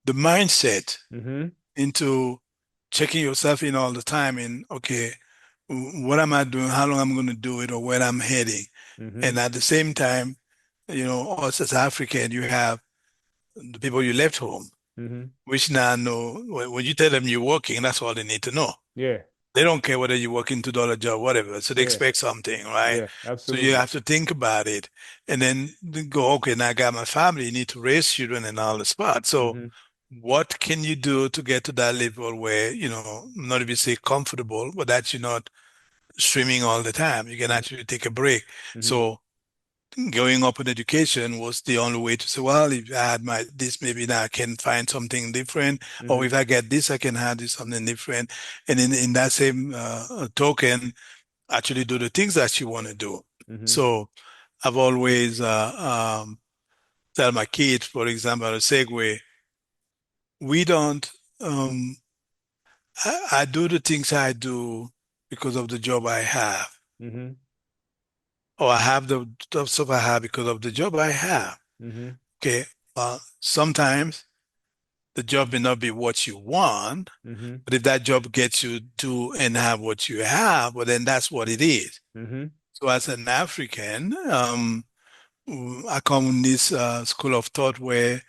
the mindset Mm-hmm. into checking yourself in all the time in, okay, what am I doing? How long I'm going to do it or where I'm heading? Mm-hmm. And at the same time, us as African, you have the people you left home, Mm-hmm. which now know when you tell them you're working, that's all they need to know. Yeah. They don't care whether you're working $2 job, whatever. So they Yeah. expect something, right? Yeah. So you Absolutely. have to think about it and then go, okay, now I got my family, you need to raise children and all the spot. So Mm-hmm. what can you do to get to that level where, not if you say comfortable, but that you're not streaming all the time. You can actually take a break. Mm-hmm. So going up in education was the only way to say, well, if I had my this, maybe now I can find something different, or Mm-hmm. if I get this, I can have this something different. And in that same token, actually do the things that you want to do. Mm-hmm. So I've always tell my kids, for example, a segue, we don't. Um, I do the things I do because of the job I have, Mm-hmm. or I have the stuff I have because of the job I have. Mm-hmm. Okay. Sometimes the job may not be what you want, Mm-hmm. but if that job gets you to and have what you have, well, then that's what it is. Mm-hmm. So as an African, I come in this school of thought where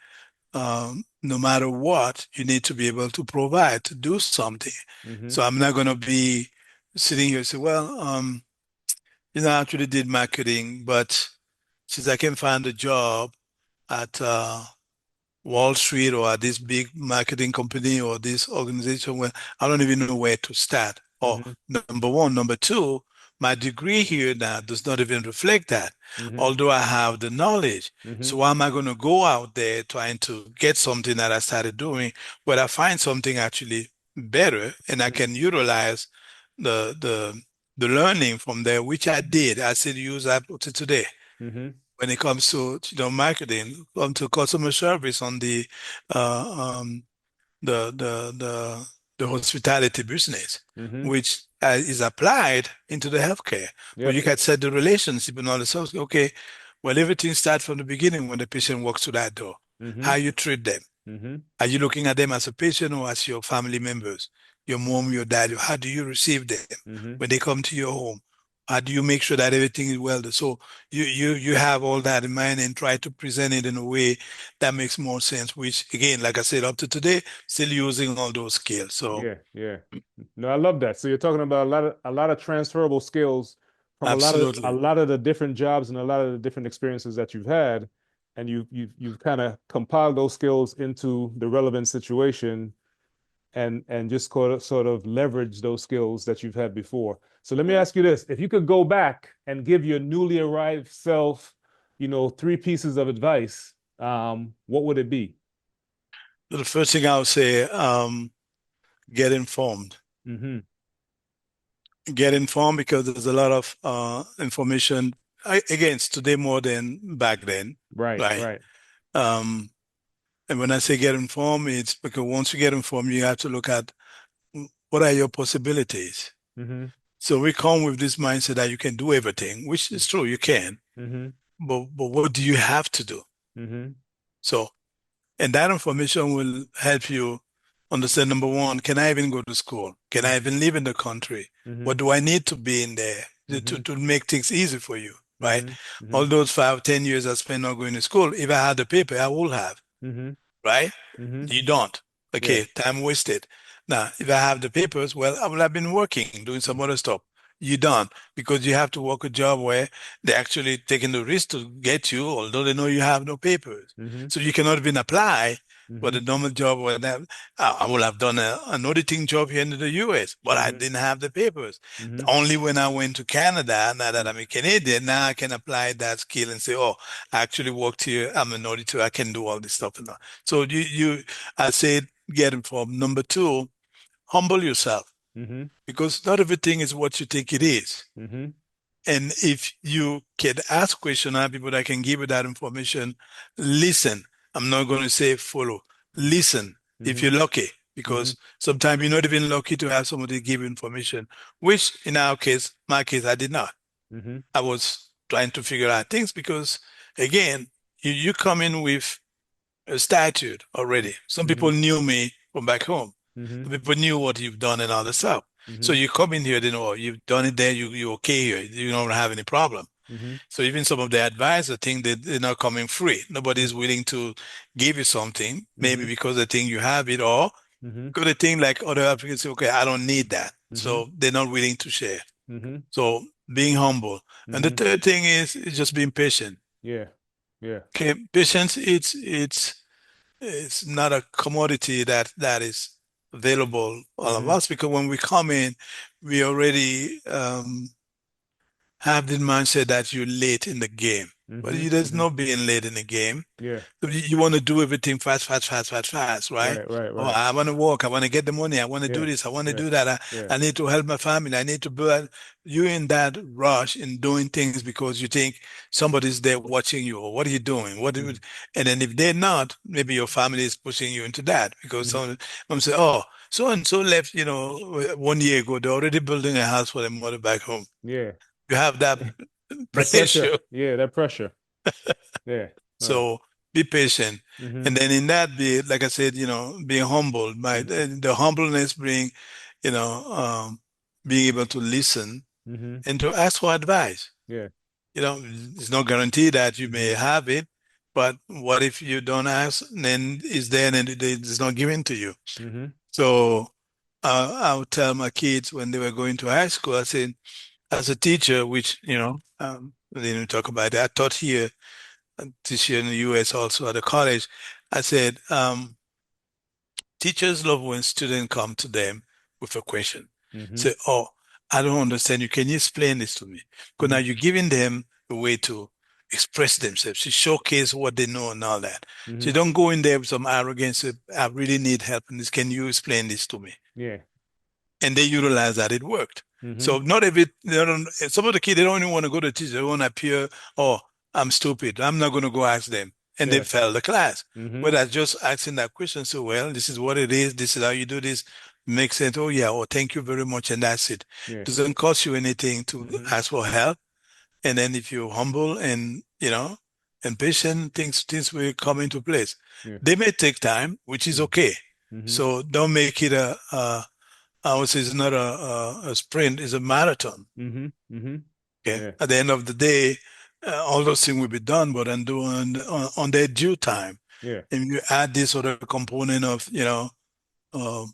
no matter what, you need to be able to provide, to do something. Mm-hmm. So I'm not going to be sitting here and say, well, I actually did marketing, but since I can find a job at Wall Street or at this big marketing company or this organization where I don't even know where to start. Or Mm-hmm. number one, number two, my degree here now does not even reflect that, Mm-hmm. although I have the knowledge. Mm-hmm. So why am I going to go out there trying to get something that I started doing where I find something actually better and I can utilize the the the learning from there, which I did. I still use that to today Mm-hmm. when it comes to marketing, come to customer service on uh, um, the the the the hospitality business, Mm-hmm. which is applied into the healthcare, where you Yep. can set the relationship and all this stuff. Okay, well, everything starts from the beginning when the patient walks through that door. Mm-hmm. How you treat them. Mm-hmm. Are you looking at them as a patient or as your family members? Your mom, your dad, how do you receive them Mm-hmm. when they come to your home? How do you make sure that everything is well done? So you have all that in mind and try to present it in a way that makes more sense, which again, like I said, up to today, still using all those skills. So Yeah, yeah. No, I love that. So you're talking about a lot of transferable skills from a absolutely. lot of the different jobs and a lot of the different experiences that you've had, and you've kind of compiled those skills into the relevant situation and just sort of leverage those skills that you've had before. So let me ask you this: if you could go back and give your newly arrived self, three pieces of advice, what would it be? The first thing I would say, get informed. Mm-hmm. Get informed because there's a lot of information. Again, it's today more than back then, Right, right? right. Um, And when I say get informed, it's because once you get informed, you have to look at what are your possibilities. Mm-hmm. So we come with this mindset that you can do everything, which is true, you can, Mm-hmm. but what do you have to do? Mm-hmm. So, and that information will help you understand, number one, can I even go to school? Can I even live in the country? Mm-hmm. What do I need to be in there Mm-hmm. to make things easy for you, right? Mm-hmm. Mm-hmm. All those 5, 10 years I spent not going to school, if I had the paper, I would have, Mm-hmm. right? Mm-hmm. You don't. Yeah. Okay, time wasted. Now, if I have the papers, well, I would have been working, doing some other stuff. You don't, because you have to work a job where they're actually taking the risk to get you, although they know you have no papers. Mm-hmm. So you cannot even apply for Mm-hmm. the normal job where that I would have done an auditing job here in the US, but I Mm-hmm. didn't have the papers. Mm-hmm. Only when I went to Canada, now that I'm a Canadian, now I can apply that skill and say, oh, I actually worked here. I'm an auditor. I can do all this stuff. And all. So I said, get informed. Number two, humble yourself Mm-hmm. because not everything is what you think it is. Mm-hmm. And if you can ask questions, I have people that can give you that information. Listen. I'm not going to say follow. Listen if Mm-hmm. you're lucky, Mm-hmm. because sometimes you're not even lucky to have somebody give you information, which in our case, my case, I did not. Mm-hmm. I was trying to figure out things because, again, you come in with a statute already. Some Mm-hmm. people knew me from back home. Mm-hmm. Some people knew what you've done and all the stuff. So Mm-hmm. you come in here, they know, oh, you've done it there, you're okay here, you don't have any problem. Mm-hmm. So even some of the advisors think that they're not coming free. Nobody's willing to give you something, maybe Mm-hmm. because they think you have it, or Mm-hmm. because they think like other Africans say, okay, I don't need that. Mm-hmm. So they're not willing to share. Mm-hmm. So being humble. And the Mm-hmm. third thing is just being patient. Yeah. Yeah. Okay, patience, it's not a commodity that is available all of Mm-hmm. us, because when we come in, we already have the mindset that you're late in the game. But Mm-hmm. there's Mm-hmm. no being late in the game. Yeah. You want to do everything fast, fast, fast, fast, fast, right? Right. Right. Oh, Right. I want to work. I want to get the money. I want to do Yeah. this. I want to Yeah. do that. Yeah. I need to help my family. I need to build. You in that rush in doing things because you think somebody's there watching you, or what are you doing? What do you, Mm-hmm. and then if they're not, maybe your family is pushing you into that because Mm-hmm. some say, oh, so and so left, 1 year ago. They're already building a house for their mother back home. Yeah. You have that That pressure. pressure. Yeah. That pressure. Yeah. So be patient. Mm-hmm. And then in that, be, like I said, being humble. Mm-hmm. The humbleness bring, you know, um, being able to listen Mm-hmm. and to ask for advice. Yeah. It's no guarantee that you may Mm-hmm. have it, but what if you don't ask, then it's there and it's not given to you. Mm-hmm. So I would tell my kids when they were going to high school, I said, as a teacher, which, we didn't talk about it, I taught here this year in the US also at a college. I said, teachers love when students come to them with a question. Mm-hmm. Say, oh, I don't understand you. Can you explain this to me? Because now Mm-hmm. you're giving them a way to express themselves, to showcase what they know and all that. So Mm-hmm. you don't go in there with some arrogance. Say, I really need help in this. Can you explain this to me? Yeah. And they utilize that. It worked. Mm-hmm. So not every they don't, some of the kids they don't even want to go to teacher. They want to appear, oh, I'm stupid. I'm not going to go ask them, and they Yeah. fail the class. Mm-hmm. Whereas just asking that question, so well, this is what it is. This is how you do this. Makes sense. Oh yeah. Oh, thank you very much, and that's it. Yeah. Doesn't cost you anything to Mm-hmm. ask for help. And then if you're humble and and patient, things will come into place. Yeah. They may take time, which is okay. Mm-hmm. So don't make it I would say it's not a sprint, it's a marathon. Mm-hmm. Mm-hmm. Okay. Yeah. At the end of the day, all those things will be done, but on their due time. Yeah. And you add this other component of, uh,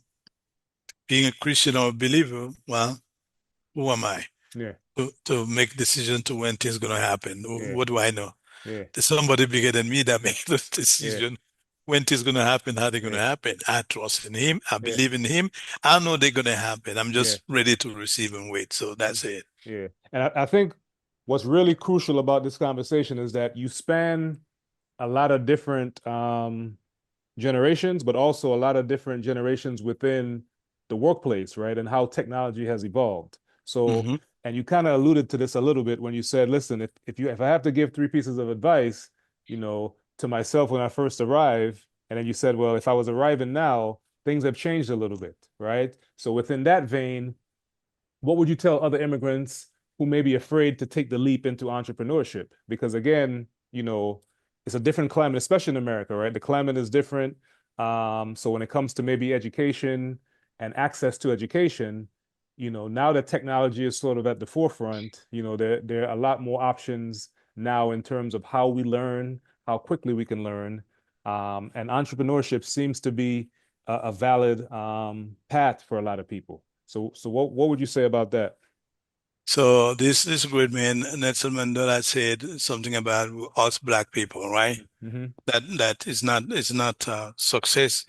being a Christian or a believer, well, who am I Yeah. to make decision to when things going to happen? Yeah. What do I know? Yeah. There's somebody bigger than me that makes the Yeah. decision when things going to happen, how they're going to Yeah. happen. I trust in him. I Yeah. believe in him. I know they're going to happen. I'm Yeah. just ready to receive and wait. So that's it. Yeah. And I think what's really crucial about this conversation is that you span a lot of different generations, but also a lot of different generations within the workplace, right? And how technology has evolved. So, Hmm. and you kind of alluded to this a little bit when you said, listen, if I have to give three pieces of advice, to myself when I first arrived, and then you said, well, if I was arriving now, things have changed a little bit, right? So within that vein, what would you tell other immigrants who may be afraid to take the leap into entrepreneurship? Because again, it's a different climate, especially in America, right? The climate is different. So when it comes to maybe education and access to education, now that technology is sort of at the forefront, there are a lot more options now in terms of how we learn, how quickly we can learn. And entrepreneurship seems to be a valid path for a lot of people. So what would you say about that? So this great man, Nelson Mandela, said something about us black people, right? Mm-hmm. That is not success.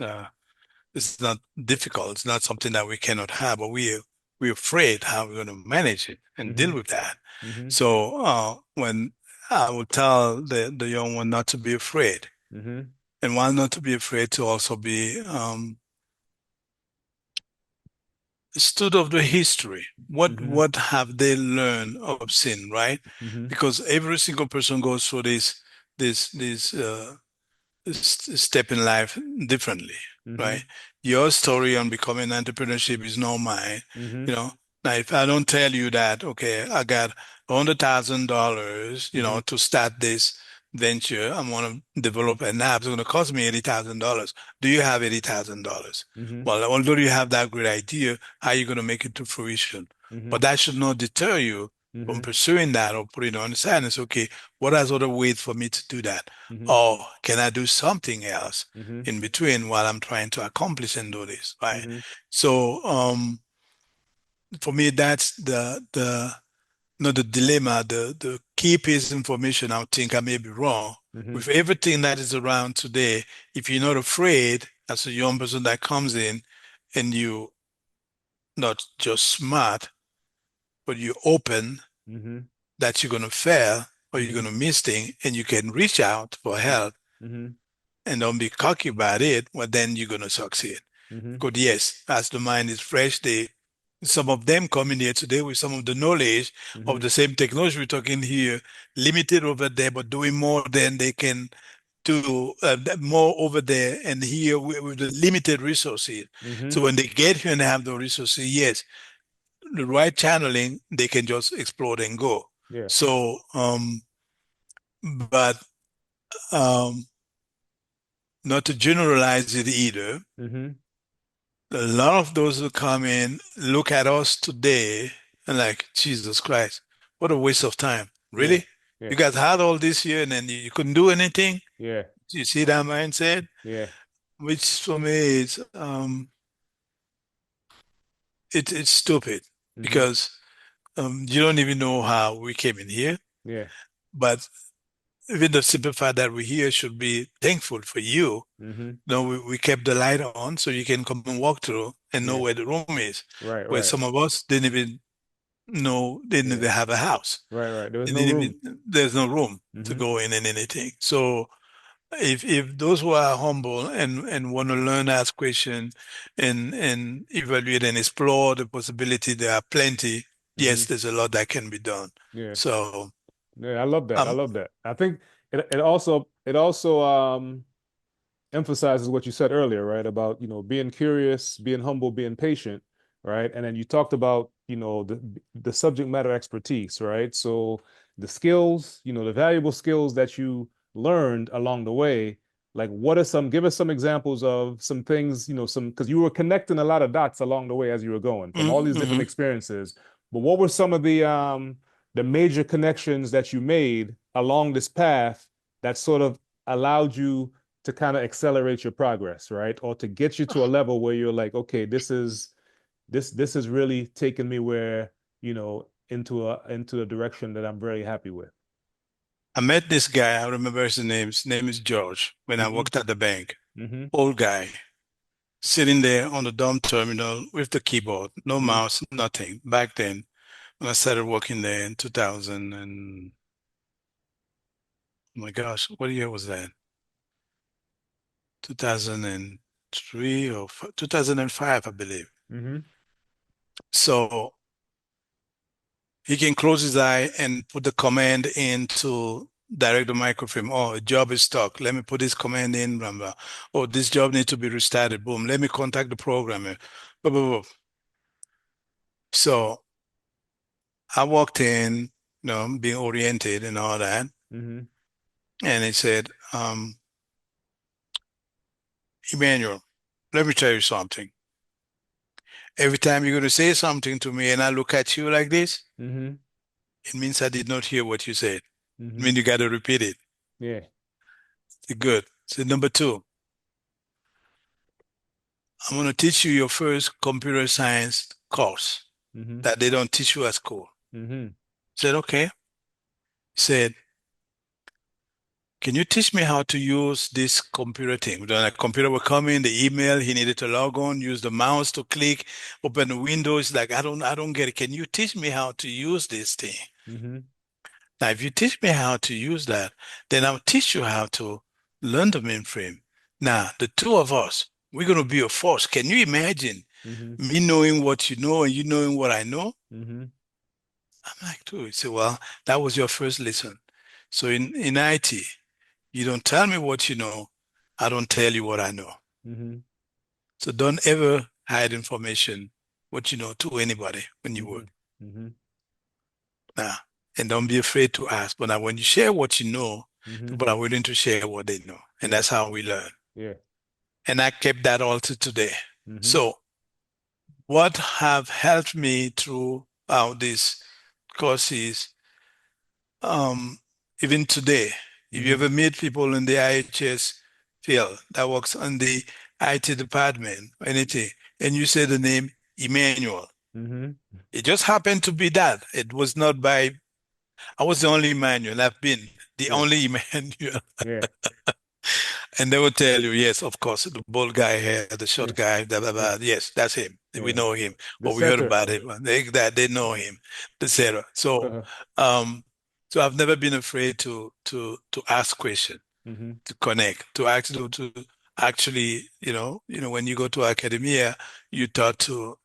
It's not difficult. It's not something that we cannot have, but we're afraid how we're going to manage it and Mm-hmm. deal with that. Mm-hmm. So when I would tell the young one not to be afraid, Mm-hmm. and while not to be afraid, to also be student of the history. Mm-hmm. What have they learned of sin, right? Mm-hmm. Because every single person goes through this step in life differently, Mm-hmm. right? Your story on becoming entrepreneurship is not mine. Mm-hmm. You know, now if I don't tell you that, okay, I got $100,000, Mm-hmm. to start this venture, I'm going to develop an app. It's going to cost me $80,000. Do you have $80,000? Mm-hmm. Well, although you have that great idea, how are you going to make it to fruition? Mm-hmm. But that should not deter you from Mm-hmm. pursuing that or putting it on the side and say, okay, what are other ways for me to do that? Mm-hmm. Or can I do something else Mm-hmm. in between while I'm trying to accomplish and do this, right? Mm-hmm. So for me, that's the not the dilemma, the key piece of information. I think I may be wrong. Mm-hmm. With everything that is around today, if you're not afraid as a young person that comes in and you not just smart, but you're open Mm-hmm. that you're gonna fail or you're Mm-hmm. gonna miss things and you can reach out for help Mm-hmm. and don't be cocky about it, well then you're gonna succeed. Mm-hmm. Good, yes, as the mind is fresh, some of them come in here today with some of the knowledge of Mm-hmm. the same technology we're talking here, limited over there, but doing more than they can do, more over there and here with the limited resources. Mm-hmm. So when they get here and have the resources, yes, the right channeling, they can just explode and go. Yeah. So, but um, not to generalize it either. Mm-hmm. A lot of those who come in look at us today and like, Jesus Christ, what a waste of time. Yeah. Really? Yeah. You guys had all this here and then you couldn't do anything? Yeah. You see that mindset? Yeah. Which for me is it's stupid Mm-hmm. because you don't even know how we came in here. Yeah. But even the simple fact that we're here should be thankful for you. Mm-hmm. No, we kept the light on so you can come and walk through and know Yeah. where the room is. Right. Where Right. some of us didn't Yeah. even have a house. Right. Right. There was They no didn't room. even, there's no room to Mm-hmm. go in anything. So if those who are humble and want to learn, ask questions and evaluate and explore the possibility, there are plenty. Mm-hmm. Yes, there's a lot that can be done. Yeah. So Yeah. I love that. I um love that. I think it also emphasizes what you said earlier, right? About, being curious, being humble, being patient, right? And then you talked about, the subject matter expertise, right? So the skills, the valuable skills that you learned along the way, like give us some examples of some things, because you were connecting a lot of dots along the way as you were going from all these different mhm. experiences. But what were some of the major connections that you made along this path that sort of allowed you to kind of accelerate your progress, right? Or to get you to a level where you're like, okay, this is really taking me where, into a direction that I'm very happy with. I met this guy, I remember his name. His name is George when I Mm-hmm. worked at the bank. Mm-hmm. Old guy, sitting there on the dumb terminal with the keyboard, no Mm-hmm. mouse, nothing. Back then, when I started working there in 2000 and oh my gosh, what year was that? 2003 or 2005, I believe. Mm-hmm. So he can close his eye and put the command in to direct the microfilm. Oh, a job is stuck. Let me put this command in, blah, blah. Oh, this job needs to be restarted. Boom. Let me contact the programmer. Blah, blah, blah. So I walked in, being oriented and all that. Mm-hmm. And he said, Emmanuel, let me tell you something. Every time you're going to say something to me and I look at you like this, Mm-hmm. it means I did not hear what you said. I Mm-hmm. mean, you got to repeat it. Yeah. Good. So number two, I'm going to teach you your first computer science course Mm-hmm. that they don't teach you at school. Mm-hmm. Said, okay. Said, can you teach me how to use this computer thing? Then a computer will come in, the email, he needed to log on, use the mouse to click, open the windows. Like, I don't get it. Can you teach me how to use this thing? Mm-hmm. Now, if you teach me how to use that, then I'll teach you how to learn the mainframe. Now, the two of us, we're going to be a force. Can you imagine Mm-hmm. me knowing what you know and you knowing what I know? Mm-hmm. I'm like, dude, he said, well, that was your first lesson. So in IT, you don't tell me what you know. I don't tell you what I know. Mm-hmm. So don't ever hide information, what you know to anybody when you Mm-hmm. work. Mm-hmm. Now, and don't be afraid to ask. But now when you share what you know, Mm-hmm. people are willing to share what they know. And Yeah. that's how we learn. Yeah. And I kept that all to today. Mm-hmm. So what have helped me throughout this course is um, even today, if you Mm-hmm. ever meet people in the IHS field that works on the IT department, anything, and you say the name Emmanuel, Mm-hmm. it just happened to be that. It was not by, I was the only Emmanuel. I've been the Yeah. only Emmanuel. Yeah. And they will tell you, yes, of course, the bald guy here, the Yeah. short guy, blah, blah, Yeah. blah. Yes, that's him. We Yeah. know him, The or we heard center. about him. They know him, etc. So, Uh-huh. um, so I've never been afraid to ask questions, Mm-hmm. to connect, to actually, when you go to academia, you taught to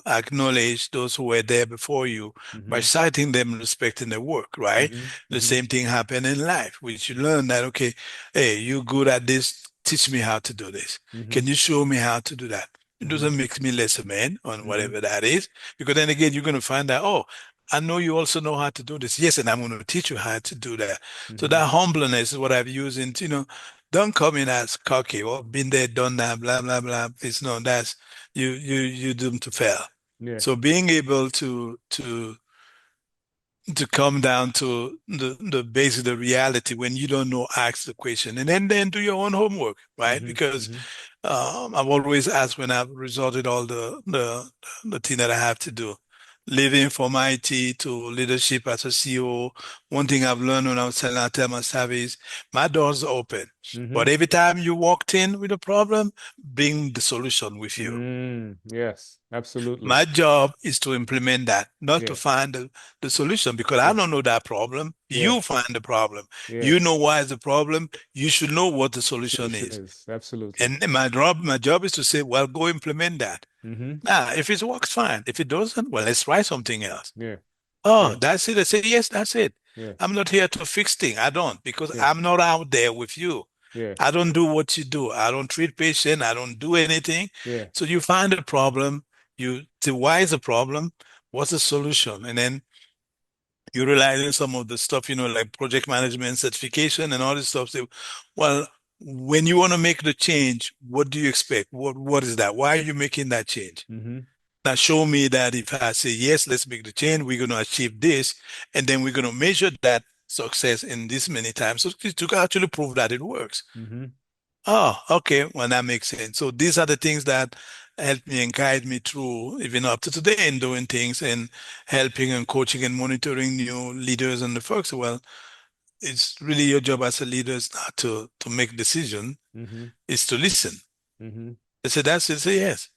acknowledge those who were there before you by Mm-hmm. citing them and respecting their work, right? Mm-hmm. The Mm-hmm. same thing happened in life, which you learn that, okay, hey, you're good at this, teach me how to do this. Mm-hmm. Can you show me how to do that? It Mm-hmm. doesn't make me less a man on Mm-hmm. whatever that is, because then again, you're going to find out, oh, I know you also know how to do this. Yes, and I'm going to teach you how to do that. So Mm-hmm. that humbleness is what I've used in, don't come in as cocky or been there, done that, blah, blah, blah. It's no, that's you doomed to fail. Yeah. So being able to come down to the basic, the reality when you don't know, ask the question and then do your own homework, right? Mm-hmm. Because Mm-hmm. I've always asked when I've resorted all the thing that I have to do. Living from IT to leadership as a CEO, one thing I've learned when I was telling I tell my staff is my door's open. Mm-hmm. But every time you walked in with a problem, bring the solution with you. Mm, yes, absolutely. My job is to implement that, not to Yeah. find the solution because I Yeah. don't know that problem. Yeah. You find the problem. Yeah. You know why it's a problem. You should know what the solution Solution is. is absolutely. And my job is to say, well, go implement that. Mm-hmm. Now, if it works, fine. If it doesn't, well, let's try something else. Yeah. Oh, Yeah. that's it. I say, yes, that's it. Yeah. I'm not here to fix things. I don't, because Yeah. I'm not out there with you. Yeah. I don't do what you do. I don't treat patient. I don't do anything. Yeah. So you find a problem. You say, why is the problem? What's the solution? And then you realize in some of the stuff, like project management certification and all this stuff. Say, well, when you want to make the change, what do you expect? What is that? Why are you making that change? Mm-hmm. Now show me that if I say yes, let's make the change, we're going to achieve this, and then we're going to measure that success in this many times so to actually prove that it works. Mm-hmm. Oh, okay. Well, that makes sense. So these are the things that help me and guide me through even up to today in doing things and helping and coaching and monitoring new leaders and the folks. Well, it's really your job as a leader is not to make decision, Mm-hmm. it's to listen. Mm-hmm. I said, that's it. Say yes.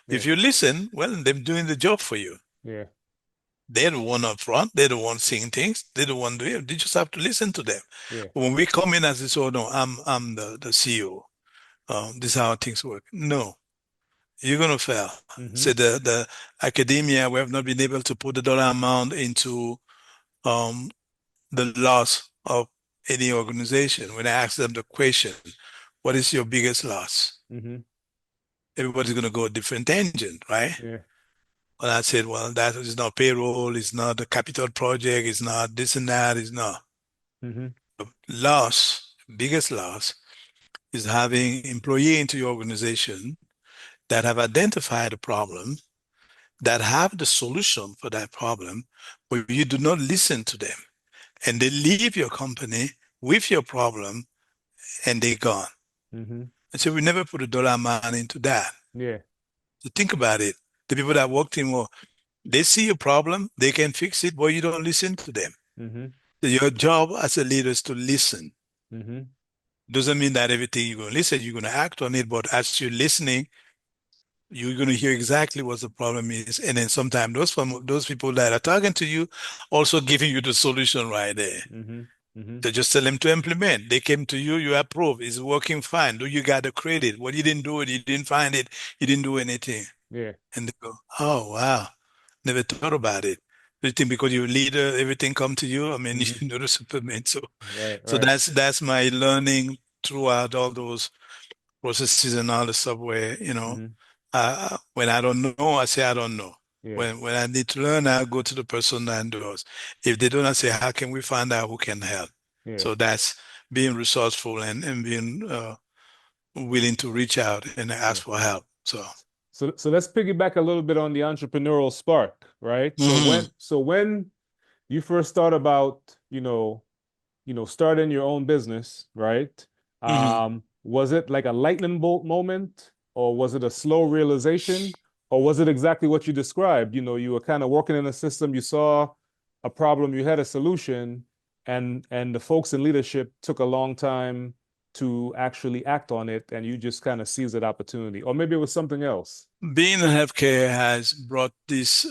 Yeah. If you listen, well, they're doing the job for you. Yeah. They're the one up front. They're the one seeing things. They're the one doing it. They just have to listen to them. Yeah. But when we come in as this, oh no, I'm the CEO. This is how things work. No, you're gonna fail. Mm-hmm. So the academia, we have not been able to put the dollar amount into um the loss of any organization. When I ask them the question, what is your biggest loss? Mm-hmm. Everybody's gonna go a different tangent, right? Yeah. Well, I said, well, that is not payroll, it's not a capital project, it's not this and that, it's not. Mm-hmm. Loss, biggest loss is having employee into your organization that have identified a problem, that have the solution for that problem, but you do not listen to them. And they leave your company with your problem and they're gone. Mm-hmm. And so we never put a dollar amount into that. Yeah. So think about it. The people that worked in war, they see a problem, they can fix it, but you don't listen to them. Mm-hmm. So your job as a leader is to listen. Mm-hmm. Doesn't mean that everything you're going to listen, you're going to act on it, but as you're listening, you're going to hear exactly what the problem is. And then sometimes those people that are talking to you also giving you the solution right there. Mm-hmm. Mm-hmm. So just tell them to implement. They came to you, you approve. It's working fine. Do you got the credit? Well, you didn't do it, you didn't find it, you didn't do anything. Yeah. And they go, oh wow, never thought about it. Do you think because you're a leader, everything come to you? I mean, Mm-hmm. you know the Superman. So Right. so Right. that's my learning throughout all those processes and all the stuff where, Mm-hmm. when I don't know, I say I don't know. Yeah. When I need to learn, I go to the person that knows. If they don't, I say, how can we find out who can help? Yeah. So that's being resourceful and being willing to reach out and Yeah. ask for help. So, So let's piggyback a little bit on the entrepreneurial spark, right? So mhm, when you first thought about, starting your own business, right? mhm. Was it like a lightning bolt moment, or was it a slow realization, or was it exactly what you described? You were kind of working in a system, you saw a problem, you had a solution, and the folks in leadership took a long time to actually act on it, and you just kind of seized that opportunity. Or maybe it was something else. Being in healthcare has brought this,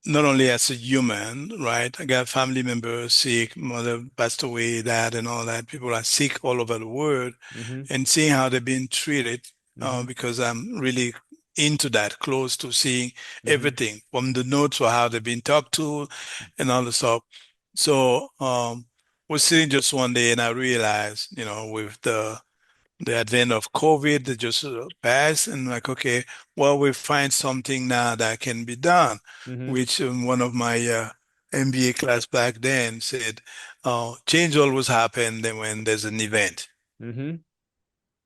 not only as a human, right? I got family members sick, mother passed away, dad, and all that. People are sick all over the world, Mm-hmm. and seeing how they're being treated, Mm-hmm. because I'm really into that, close to seeing Mm-hmm. everything from the notes or how they've been talked to and all the stuff. So, was sitting just one day and I realized, with the advent of COVID that just passed, and like, okay, well, we find something now that can be done, Mm-hmm. which one of my MBA class back then said, change always happens when there's an event. Mm-hmm.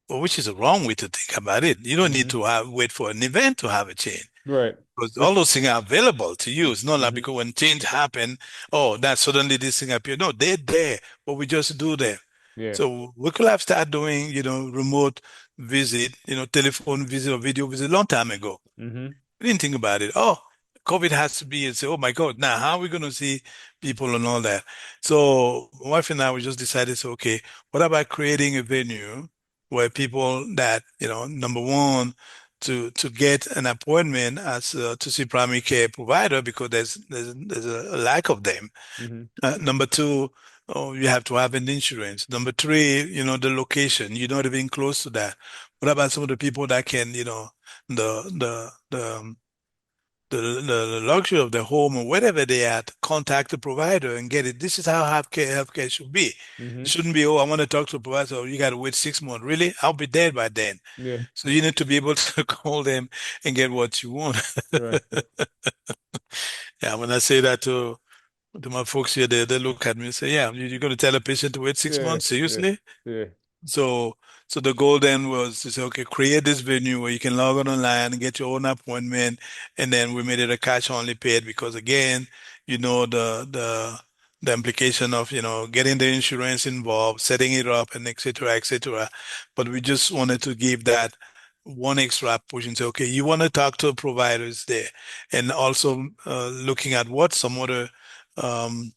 Well, which is a wrong way to think about it. You don't need Mm-hmm. to wait for an event to have a change. Right. Because all Which those things are available to you. It's not like mm-hmm. because when change happen, oh, that suddenly this thing appear. No, they're there, but we just do them. Yeah. So we could have started doing, remote visit, telephone visit or video visit a long time ago. Mm-hmm. We didn't think about it. Oh, COVID has to be and say, oh my God, now how are we going to see people and all that? So my wife and I, we just decided, so, okay, what about creating a venue where people that, number one, to get an appointment as to see primary care provider because there's a lack of them. Mm-hmm. Number two, oh, you have to have an insurance. Number three, the location. You're not even close to that. What about some of the people that can, the the the um, the luxury of the home or whatever they at, contact the provider and get it. This is how healthcare should be. It Mm-hmm. shouldn't be, oh, I want to talk to a provider. So you got to wait 6 months. Really? I'll be dead by then. Yeah. So you need to be able to call them and get what you want. Right. Yeah, when I say that to my folks here, they look at me and say, yeah, you're going to tell a patient to wait six Yeah. months? Yeah. Seriously? Yeah. So, so the goal then was to say, okay, create this venue where you can log on online and get your own appointment. And then we made it a cash only paid because again, the implication of, getting the insurance involved, setting it up and et cetera, et cetera. But we just wanted to give that one extra push and say, okay, you want to talk to providers there and also looking at what some other um,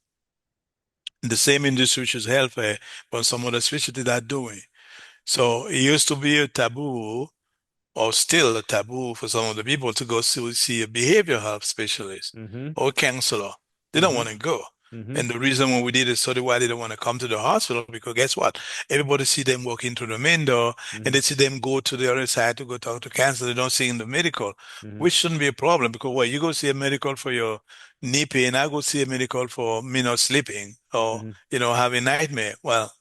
the same industry which is healthcare, but some other specialty are doing. So it used to be a taboo, or still a taboo for some of the people to go see a behavioral health specialist Mm-hmm. or counselor. They don't Mm-hmm. want to go. Mm-hmm. And the reason when we did a study why they don't want to come to the hospital, because guess what? Everybody see them walk into the main door and Mm-hmm. they see them go to the other side to go talk to counselor. They don't see in the medical, Mm-hmm. which shouldn't be a problem because well, you go see a medical for your knee pain, I go see a medical for me not sleeping or, Mm-hmm. having nightmare. Well,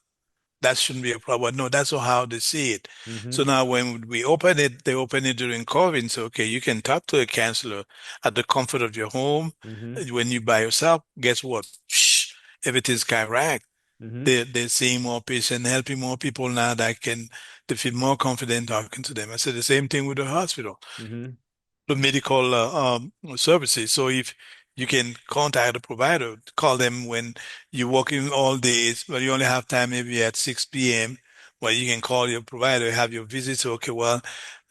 that shouldn't be a problem. No, that's not how they see it. Mm-hmm. So now when we open it, they open it during COVID. So, okay, you can talk to a counselor at the comfort of your home. Mm-hmm. When you by yourself, guess what? Shh, everything's correct. Mm-hmm. They're seeing more patients, helping more people now that can they feel more confident talking to them. I said the same thing with the hospital, Mm-hmm. the medical services. So if you can contact the provider, call them when you're working all days, but you only have time maybe at 6 p.m. Well, you can call your provider, have your visit. So, okay, well,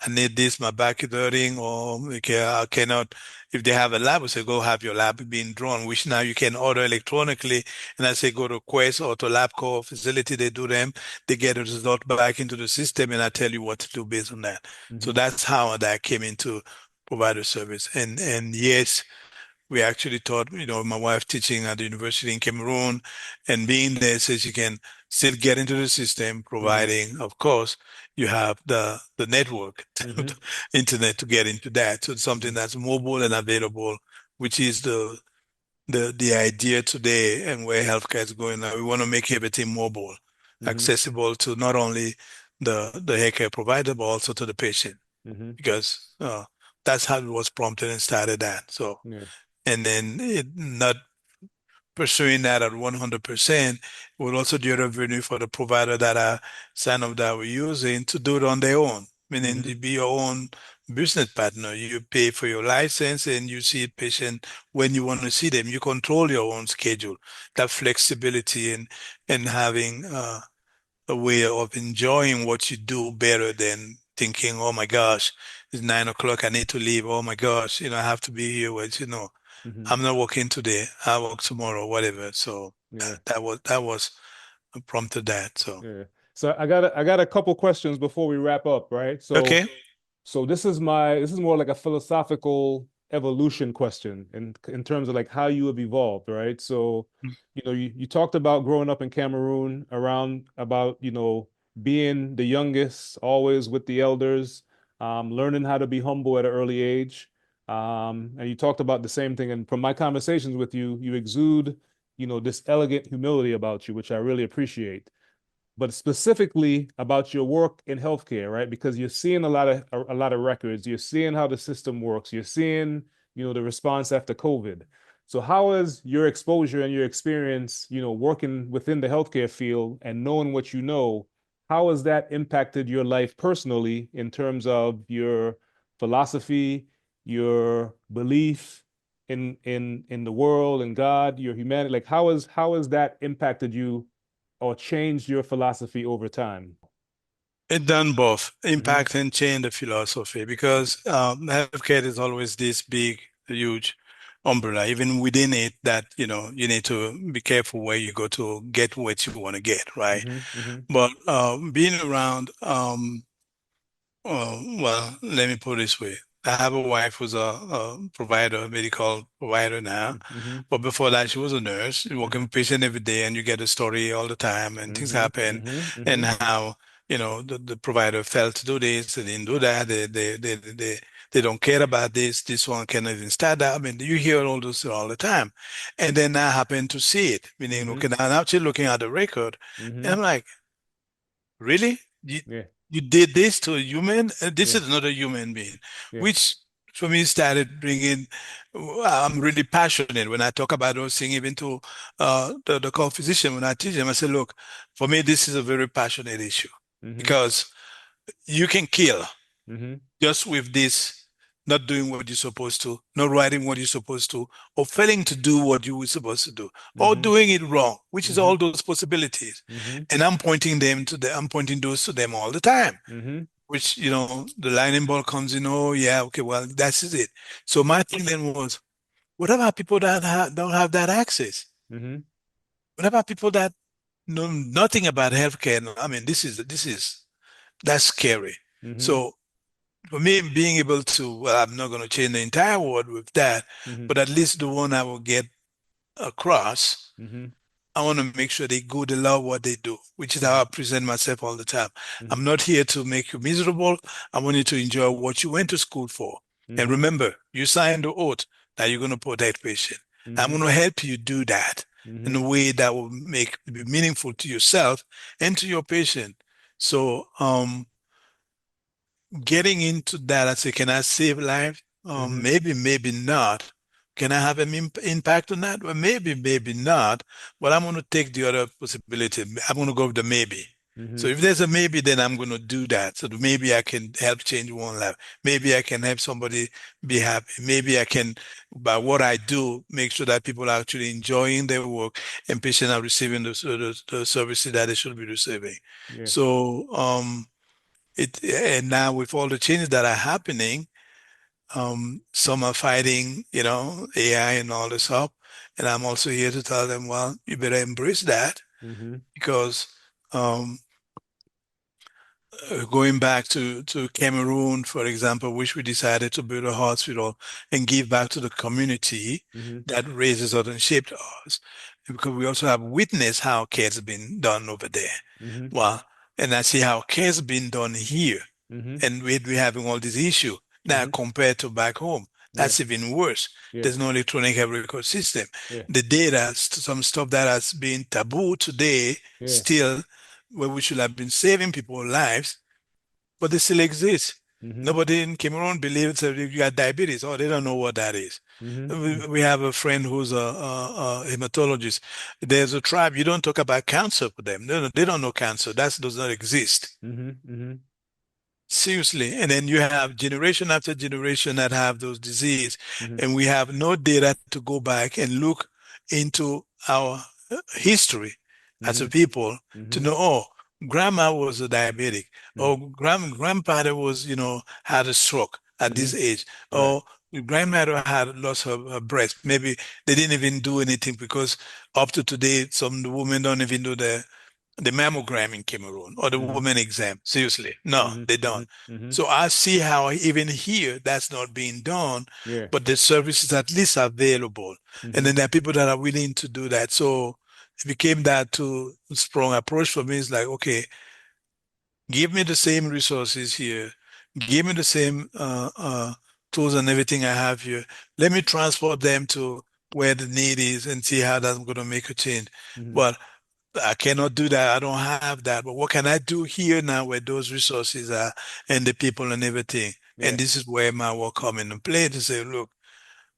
I need this, my back is hurting, or okay, I cannot. If they have a lab, we say go have your lab being drawn, which now you can order electronically. And I say go to Quest or to LabCorp facility, they do them, they get the result back into the system, and I tell you what to do based on that. So Mm-hmm. that's how that came into provider service. And yes, we actually taught, my wife teaching at the university in Cameroon and being there so she can still get into the system, Mm-hmm. providing, of course, you have the network, Mm-hmm. internet to get into that. So it's something Mm-hmm. that's mobile and available, which is the idea today and where healthcare is going now. We want to make everything mobile, Mm-hmm. accessible to not only the healthcare provider, but also to the patient Mm-hmm. because that's how it was prompted and started that. So, Yeah. and then it not pursuing that at 100% will also the other revenue for the provider that are sign up that we're using to do it on their own, meaning Mm-hmm. to be your own business partner. You pay for your license and you see a patient when you want to see them. You control your own schedule, that flexibility and having a way of enjoying what you do better than thinking, oh my gosh, it's 9 o'clock, I need to leave. Oh my gosh, I have to be here. Mm-hmm. I'm not working today. I work tomorrow, whatever. So Yeah. that was prompted that. So Yeah. So I got a couple questions before we wrap up, right? So okay. so this is more like a philosophical evolution question in terms of like how you have evolved, right? So, you talked about growing up in Cameroon around about, being the youngest, always with the elders, learning how to be humble at an early age. And you talked about the same thing. And from my conversations with you, you exude, this elegant humility about you, which I really appreciate, but specifically about your work in healthcare, right? Because you're seeing a lot of records, you're seeing how the system works, you're seeing, the response after COVID. So how has your exposure and your experience, working within the healthcare field and knowing what you know, how has that impacted your life personally in terms of your philosophy, your belief in the world and God, your humanity? Like how has that impacted you or changed your philosophy over time? It done both Mm-hmm. impact and change the philosophy because healthcare is always this big, huge umbrella. Even within it, that you need to be careful where you go to get what you want to get, right? Mm-hmm. Mm-hmm. But being around Oh, well, let me put it this way. I have a wife who's a provider, a medical provider now. Mm-hmm. But before that, she was a nurse, working with patient every day, and you get a story all the time, and things Mm-hmm. happen, Mm-hmm. Mm-hmm. and how, the provider failed to do this, they didn't do that, they don't care about this one cannot even start that. I mean, you hear all this all the time. And then I happen to see it, meaning, Mm-hmm. okay, now I'm actually looking at the record, and Mm-hmm. I'm like, really? Yeah. You did this to a human? This Yeah. is not a human being, Yeah. which for me started bringing. I'm really passionate when I talk about those things, even to the call physician when I teach them. I say, look, for me, this is a very passionate issue Mm-hmm. because you can kill Mm-hmm. just with this not doing what you're supposed to, not writing what you're supposed to, or failing to do what you were supposed to do, or Mm-hmm. doing it wrong, which is Mm-hmm. all those possibilities. Mm-hmm. And I'm pointing those to them all the time, Mm-hmm. which, the lightning ball comes in, oh yeah, okay, well, that's it. So my thing then was, what about people that don't have that access? Mm-hmm. What about people that know nothing about healthcare? I mean, that's scary. Mm-hmm. So for me, being able to, well, I'm not going to change the entire world with that, Mm-hmm. but at least the one I will get across, Mm-hmm. I want to make sure they go, they love what they do, which is how I present myself all the time. Mm-hmm. I'm not here to make you miserable. I want you to enjoy what you went to school for. And Mm-hmm. remember, you signed the oath that you're going to protect patient. I'm Mm-hmm. going to help you do that in Mm-hmm. a way that will be meaningful to yourself and to your patient. So, getting into that, I say, can I save life? Mm-hmm. Maybe, maybe not. Can I have an impact on that? Well, maybe, maybe not. But I'm going to take the other possibility. I'm going to go with the maybe. So Mm-hmm. if there's a maybe, then I'm going to do that. So maybe I can help change one life. Maybe I can help somebody be happy. Maybe I can, by what I do, make sure that people are actually enjoying their work and patients are receiving the services that they should be receiving. Yeah. So, and now with all the changes that are happening, some are fighting, AI and all this stuff. And I'm also here to tell them, well, you better embrace that Mm-hmm. because um, going back to Cameroon, for example, which we decided to build a hospital and give back to the community Mm-hmm. that raises us and shaped us. Because we also have witnessed how care's been done over there. Mm-hmm. Well, and I see how care's been done here. Mm-hmm. And we're having all these issues now Mm-hmm. compared to back home. Yeah. That's even worse. Yeah. There's no electronic health record system. Yeah. The data, some stuff that has been taboo today, Yeah. still where we should have been saving people's lives, but they still exist. Mm-hmm. Nobody in Cameroon believes that you got diabetes. Oh, they don't know what that is. Mm-hmm. We have a friend who's a hematologist. There's a tribe. You don't talk about cancer for them. They don't know cancer. That does not exist. Mm-hmm. Mm-hmm. Seriously. And then you have generation after generation that have those disease, Mm-hmm. and we have no data to go back and look into our history as Mm-hmm. a people to Mm-hmm. know, oh, grandma was a diabetic, or grandfather was, had a stroke at Mm-hmm. this age, Right. or grandmother had lost her breast. Maybe they didn't even do anything because up to today, some women don't even do the mammogram in Cameroon or the Mm-hmm. woman exam. Seriously. No, Mm-hmm. they Mm-hmm. don't. Mm-hmm. So I see how even here that's not being done, Yeah. but the services at least are available. And Mm-hmm. then there are people that are willing to do that. So it became that too strong approach for me. It's like, okay, give me the same resources here. Give me the same tools and everything I have here. Let me transport them to where the need is and see how that's going to make a change. Mm-hmm. But I cannot do that. I don't have that. But what can I do here now where those resources are and the people and everything? And Yeah. this is where my work come into play to say, look,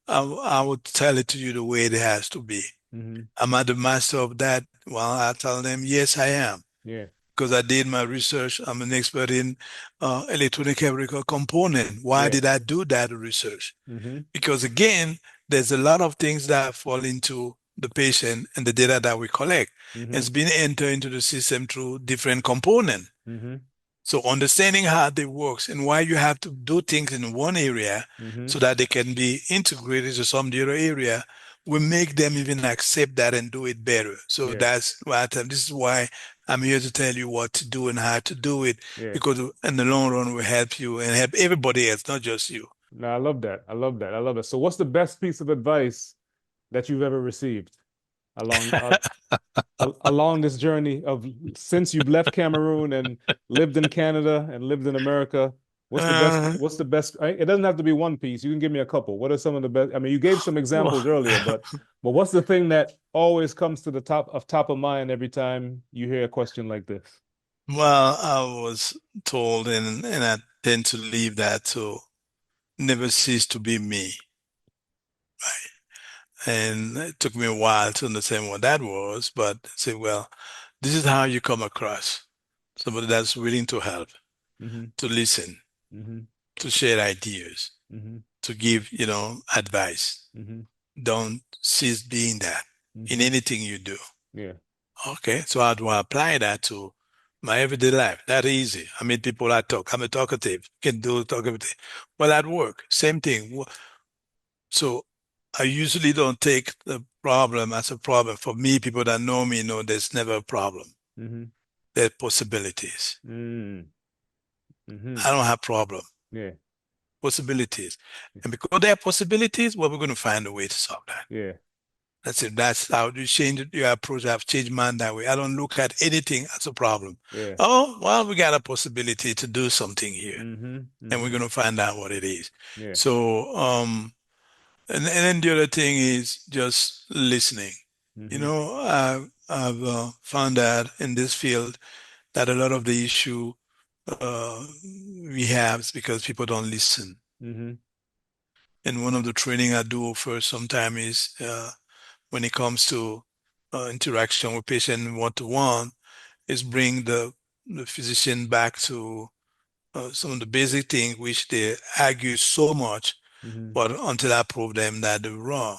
I will tell it to you the way it has to be. Mm-hmm. Am I the master of that? Well, I tell them, yes, I am. Yeah. Because I did my research. I'm an expert in electronic chemical component. Why Yeah. did I do that research? Mm-hmm. Because again, there's a lot of things that fall into the patient and the data that we collect. Mm-hmm. It's been entered into the system through different components. Mm-hmm. So understanding how they works and why you have to do things in one area Mm-hmm. so that they can be integrated to some other area will make them even accept that and do it better. So Yeah. that's why this is why I'm here to tell you what to do and how to do it, Yeah. because in the long run will help you and help everybody else, not just you. No, I love that. I love that. I love it. So what's the best piece of advice that you've ever received along along this journey of since you've left Cameroon and lived in Canada and lived in America? Uh, What's the best? It doesn't have to be one piece. You can give me a couple. What are some of the best? I mean, you gave some well, examples earlier, but what's the thing that always comes to the top of mind every time you hear a question like this? well, I was told, and I tend to leave that to never cease to be me. And it took me a while to understand what that was, but I said, well, this is how you come across somebody that's willing to help, Mm-hmm. to listen, Mm-hmm. to share ideas, Mm-hmm. to give, advice. Mm-hmm. Don't cease being that in Mm-hmm. anything you do. Yeah. Okay, so how do I apply that to my everyday life? That easy. I meet people I talk. I'm a talkative. Can do talkative. Well, at work, same thing. So I usually don't take the problem as a problem. For me, people that know me know there's never a problem. Mm-hmm. There are possibilities. Mm-hmm. Mm-hmm. I don't have problem. Yeah. Possibilities. And because there are possibilities, well, we're going to find a way to solve that. Yeah. That's it. That's how you change your approach. I've changed mine that way. I don't look at anything as a problem. Yeah. Oh, well, we got a possibility to do something here, Mm-hmm. and we're Mm-hmm. going to find out what it is. Yeah. So, and then the other thing is just listening. Mm-hmm. I've found that in this field that a lot of the issue uh, we have is because people don't listen. Mm-hmm. And one of the training I do offer sometime is when it comes to interaction with patient one-to-one, is bring the physician back to some of the basic things which they argue so much, Mm-hmm. but until I prove them that they're wrong.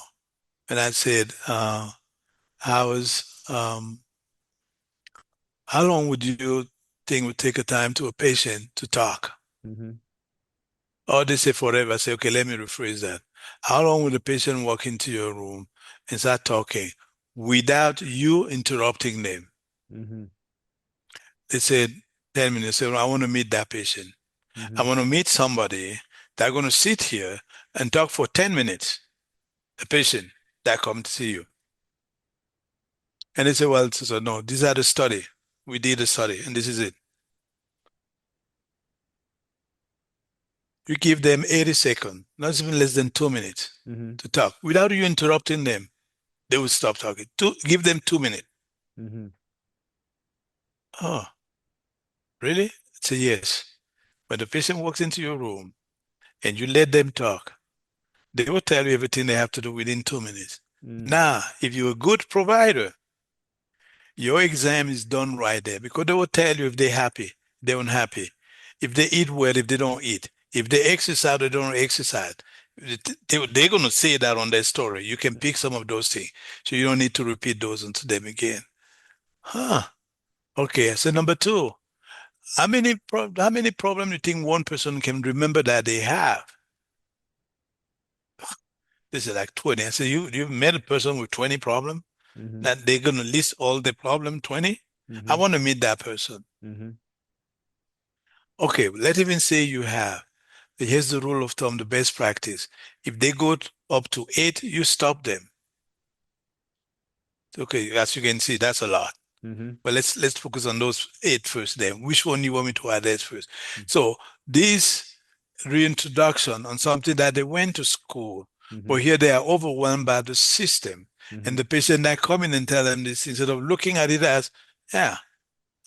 And I said, how is how long would you think would take a time to a patient to talk? Mm-hmm. Or they say forever. I say, okay, let me rephrase that. How long would the patient walk into your room and start talking without you interrupting them? Mm-hmm. They said 10 minutes. I said, well, I want to meet that patient. I Mm-hmm. want to meet somebody that's going to sit here and talk for 10 minutes, the patient that come to see you. And they say, well, so no, these are the study. We did a study and this is it. You give them 80 seconds, not even less than 2 minutes Mm-hmm. to talk without you interrupting them. They will stop talking. Give them 2 minutes. Mm-hmm. Oh, really? I say yes. When the patient walks into your room and you let them talk, they will tell you everything they have to do within 2 minutes. Mm-hmm. Now, if you're a good provider, your exam is done right there because they will tell you if they're happy, they're unhappy, if they eat well, if they don't eat, if they exercise, they don't exercise. They're going to say that on their story. You can pick some of those things. So you don't need to repeat those unto them again. Huh. Okay. So number two, how many problems do you think one person can remember that they have? This is like 20. I said, you've met a person with 20 problems? Mm-hmm. That they're going to list all the problem 20? I Mm-hmm. want to meet that person. Mm-hmm. Okay, let's even say you have. Here's the rule of thumb, the best practice. If they go up to 8, you stop them. Okay, as you can see, that's a lot. Mm-hmm. But let's focus on those 8 first then. Which one you want me to address first? So this reintroduction on something that they went to school, but Mm-hmm. here they are overwhelmed by the system. And Mm-hmm. the patient that come in and tell them this instead of looking at it as, yeah,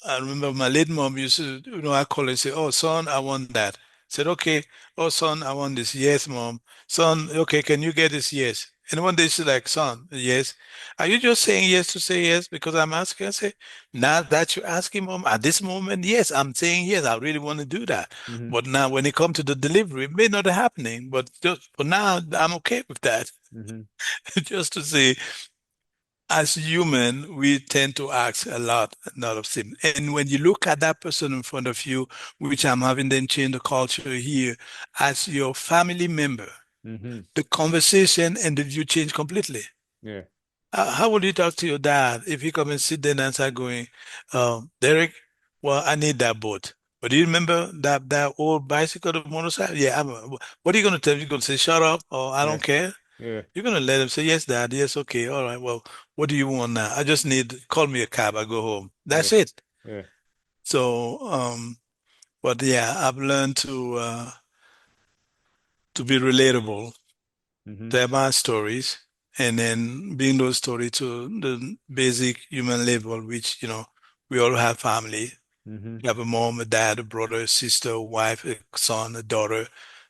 I remember my late mom used to, I call her and say, oh, son, I want that. Said, okay. Oh, son, I want this. Yes, mom. Son, okay, can you get this? Yes. And one day she's like, son, yes. Are you just saying yes to say yes because I'm asking? I say, now that you're asking, mom, at this moment, yes, I'm saying yes. I really want to do that. Mm-hmm. But now when it comes to the delivery, it may not be happening, but just for now, I'm okay with that. Mm-hmm. Just to say, as human, we tend to ask a lot of things. And when you look at that person in front of you, which I'm having them change the culture here, as your family member, Mm-hmm. the conversation and the view change completely. Yeah. How would you talk to your dad if he come and sit there and start going, Derek, well, I need that boat. But do you remember that old bicycle, the motorcycle? Yeah, what are you going to tell him? You're going to say, shut up, or I Yeah. don't care? Yeah. You're gonna let him say, yes, dad, yes, okay, all right. Well, what do you want now? I just need call me a cab, I go home. Yeah. That's it. Yeah. So, but yeah, I've learned to be relatable, Mm-hmm. to have my stories, and then bring those stories to the basic human level, which, we all have family. Mm-hmm. You have a mom, a dad, a brother, a sister, a wife, a son, a daughter,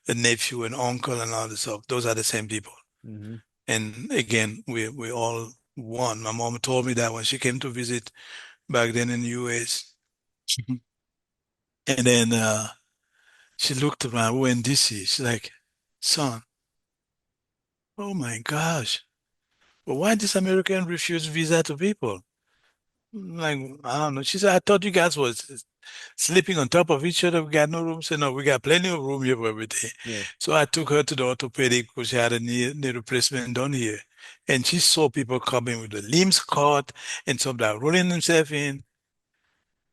a nephew, an uncle, and all this stuff. Those are the same people. Mm-hmm. And again, we all one. My mom told me that when she came to visit back then in the US. And then she looked around, we were in DC. She's like, son, oh my gosh. But why this American refuse visa to people? Like, I don't know. She said, I thought you guys was sleeping on top of each other. We got no room. She said, no, we got plenty of room here for everything. Yeah. So I took her to the orthopedic because she had a knee replacement done here. And she saw people coming with the limbs cut and some that rolling themselves in.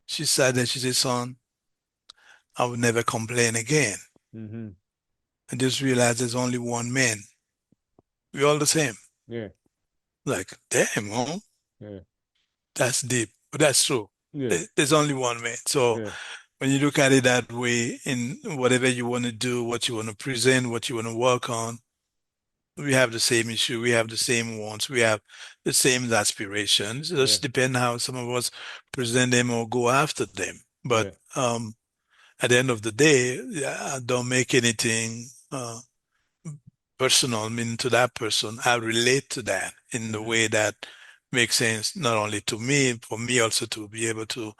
She said that she said, son, I would never complain again. Mm-hmm. I just realized there's only one man. We're all the same. Yeah. Like, damn, mom, Yeah. that's deep. But that's true. Yeah. There's only one man. So Yeah. when you look at it that way, in whatever you want to do, what you want to present, what you want to work on, we have the same issue. We have the same wants. We have the same aspirations. It Yeah. just depends how some of us present them or go after them. But Yeah. at the end of the day, yeah, don't make anything. personal, meaning to that person, I relate to that in the Hmm. way that makes sense, not only to me, for me also to be able to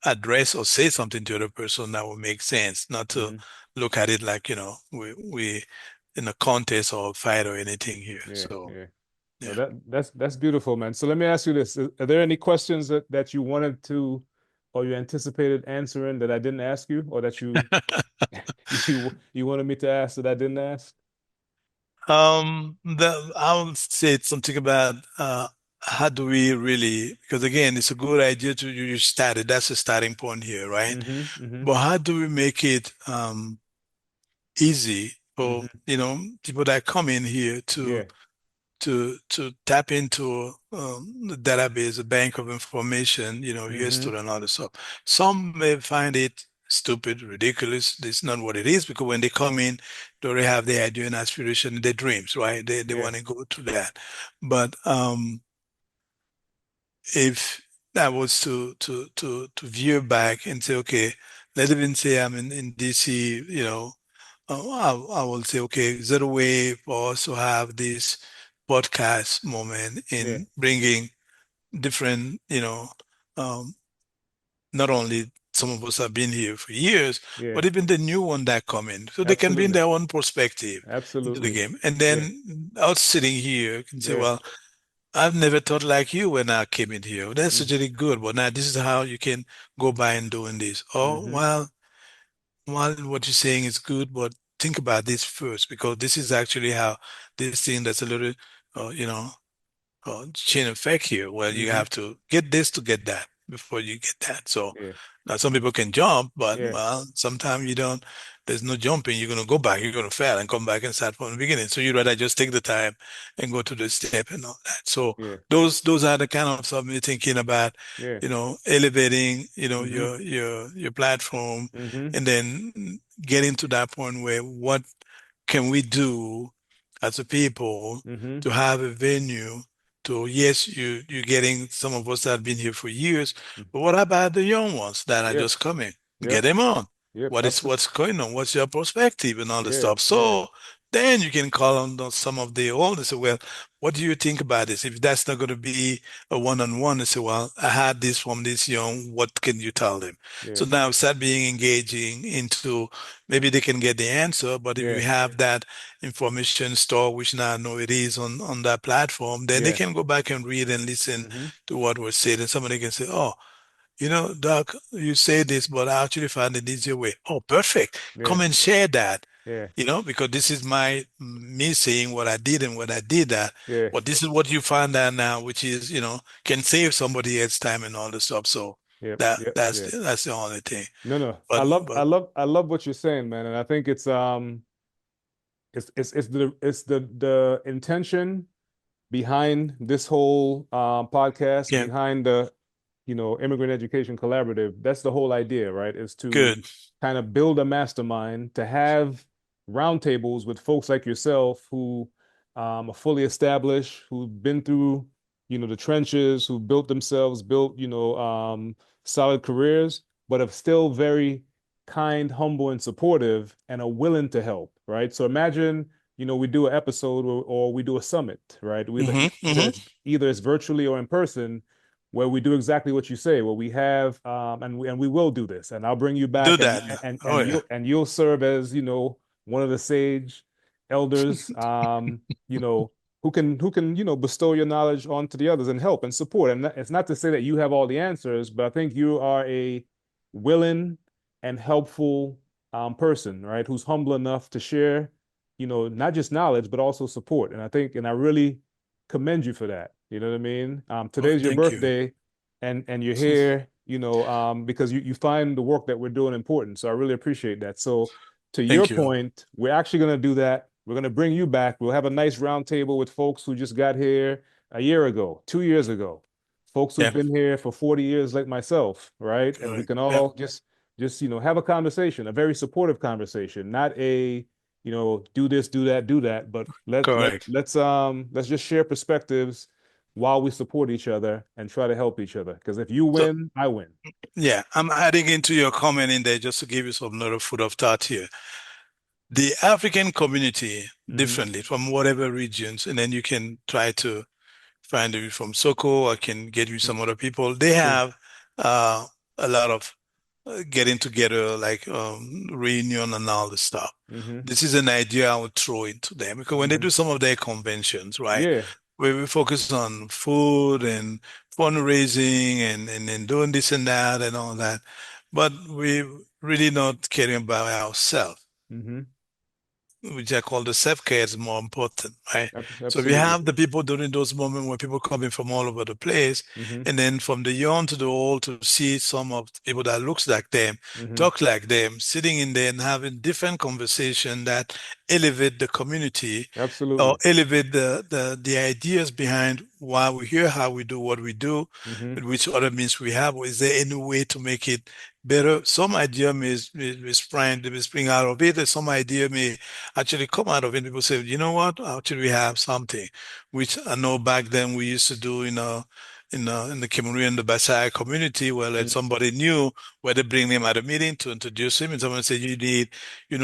address or say something to the other person that will make sense, not to Hmm. look at it like, we in a contest or a fight or anything here. Yeah, So, yeah. No, yeah. that's beautiful, man. So let me ask you this: Are there any questions that you wanted to, or you anticipated answering that I didn't ask you, or that you you wanted me to ask that I didn't ask? I would say something about how do we really, because again, it's a good idea to you started. That's the starting point here, right? Hmm. Hmm. But how do we make it easy for Hmm. people that come in here Yeah, to tap into the database, a bank of information, your hmm, student, all this stuff. Some may find it stupid, ridiculous. That's not what it is because when they come in, they already have their idea and aspiration, their dreams, right? They yeah, want to go to that. But if I was to veer back and say, okay, let's even say I'm in DC, I will say, okay, is there a way for us to have this podcast moment yeah, in bringing different, um, not only some of us have been here for years, yeah. but even the new one that come in, so they can bring Absolutely, their own perspective into the absolutely. game. And Yeah, then us sitting here can say, yeah. well, I've never thought like you when I came in here. That's Mm, really good, but now this is how you can go by and doing this. Oh, mm-hmm. well, what you're saying is good, but think about this first because this is actually how this thing that's a little, uh, you know, chain effect here. Well, you Mm-hmm. have to get this to get that before you get that. So Yeah, now some people can jump, but yeah, well, sometimes you don't. There's no jumping. You're gonna go back. You're gonna fail and come back and start from the beginning. So you'd rather just take the time and go to the step and all that. So yeah, those are the kind of stuff you're thinking about. yeah. Elevating, Mm-hmm. your platform, Mm-hmm. and then getting to that point where what can we do as a people Mm-hmm. to have a venue to, yes, you're getting some of us that have been here for years, but what about the young ones that are Yep, just coming? Get yep, them on. yep. What's going on? What's your perspective and all this Yeah, stuff? yeah, So then you can call on some of the old and say, well, what do you think about this? If that's not going to be a one-on-one, and say, well, I had this from this young, what can you tell them? yeah, So now start being engaging into maybe they can get the answer, but if yeah, we have that information store, which now I know it is on that platform, then they yeah. can go back and read and listen Mm-hmm. to what was said, and somebody can say, "Oh, Doc, you say this, but I actually found an easier way." Oh, perfect! Yeah, Come and share that. yeah, Because this is me saying what I did and what I did that. yeah, But this is what you find out now, which is can save somebody else's time and all this stuff. So yep, that yep, that's yeah. that's the only thing. No, no. I But love, I but love, I love what you're saying, man. And I think it's the intention behind this whole podcast, yeah, behind the Immigrant Education Collaborative. That's the whole idea, right? Is to good. kind of build a mastermind, to have roundtables with folks like yourself who are fully established, who've been through the trenches, who built themselves, built solid careers, but are still very kind, humble, and supportive, and are willing to help, right? So imagine we do an episode, or we do a summit, right? Hmm. Hmm. Either it's virtually or in person, where we do exactly what you say, where we have and we will do this, and I'll bring you Do back, and that. and Oh and yeah. you'll serve as one of the sage elders, who can bestow your knowledge onto the others and help and support. And it's not to say that you have all the answers, but I think you are a willing and helpful person, right? Who's humble enough to share, not just knowledge, but also support. And I really commend you for that. You know what I mean? Oh, Today's your thank you. birthday, and you're here, because you find the work that we're doing important. So I really appreciate that. So to your Thank you. point, we're actually going to do that. We're going to bring you back. We'll have a nice roundtable with folks who just got here a year ago, 2 years ago, folks who've Yeah. been here for 40 years, like myself, right? And we Correct. can Yeah. all just have a conversation, a very supportive conversation, not a do this, do that, but Correct. let's just share perspectives while we support each other and try to help each other. Because if you So win, I win. yeah, I'm adding into your comment in there just to give you some little food of thought here. the African community Mm-hmm. differently from whatever regions, and then you can try to find it from Soko. I can get you some other people. They Sure. have uh, a lot of getting together, like reunion and all this stuff. Mm-hmm. This is an idea I would throw into them because when they Mm-hmm. do some of their conventions, right, Yeah. where we focus on food and fundraising and doing this and that and all that, but we really not caring about ourselves, Mm-hmm. which I call the self-care is more important, right? So we Absolutely. have the people during those moments where people coming from all over the place, Mm-hmm. and then from the young to the old to see some of the people that looks like them, Mm-hmm. talk like them, sitting in there and having different conversation that elevate the community or Absolutely. elevate the ideas behind why we here, how we do what we do, Mm-hmm. which other means we have. Is there any way to make it better? Some idea may spring out of it, and some idea may actually come out of it. People say, you know what? Actually, we have something, which I know back then we used to do, in the Cameroon, the Basai community, where like somebody new, where they bring him at a meeting to introduce him, and someone say,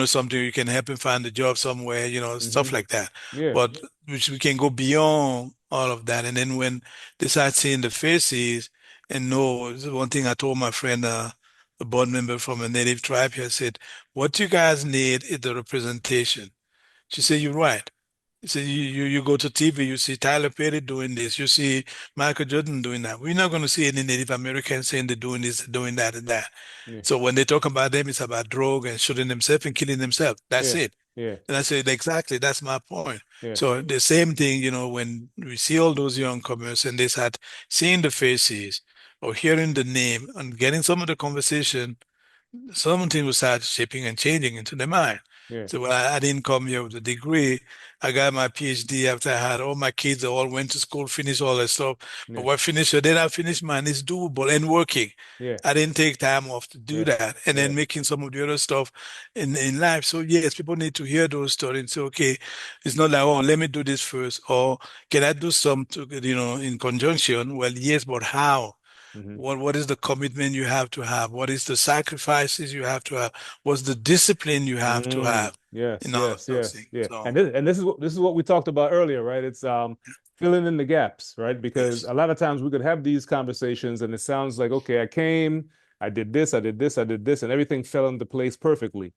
something you can help him find a job somewhere, Mm-hmm. stuff like that. Yeah. But which we can go beyond all of that. And then when they start seeing the faces and know, this is one thing I told my friend, a board member from a native tribe here, said, what you guys need is the representation. She said, you're right. She said, you go to TV, you see Tyler Perry doing this, you see Michael Jordan doing that. We're not going to see any Native Americans saying they're doing this, doing that, and that. Yeah. So when they talk about them, it's about drug and shooting themselves and killing themselves. That's Yeah. it. Yeah. And I said, exactly, that's my point. Yeah. So the same thing, when we see all those young comers and they start seeing the faces or hearing the name and getting some of the conversation, something will start shaping and changing into their mind. Yeah. So, well, I didn't come here with a degree. I got my PhD after I had all my kids, they all went to school, finished all that stuff. But Yeah. what finished, then I finished mine. It's doable and working. Yeah. I didn't take time off to do Yeah. that. And Yeah. then making some of the other stuff in life. So yes, people need to hear those stories and say, okay, it's not like, oh, let me do this first. Or can I do some, in conjunction? Well, yes, but how? Mm-hmm. What is the commitment you have to have? What is the sacrifices you have to have? What's the discipline you have to Mm, have yes, in all of yes, those yes, things? yeah. So And this is what we talked about earlier, right? It's filling in the gaps, right? Because yes, a lot of times we could have these conversations and it sounds like, okay, I came, I did this, I did this, I did this, and everything fell into place perfectly.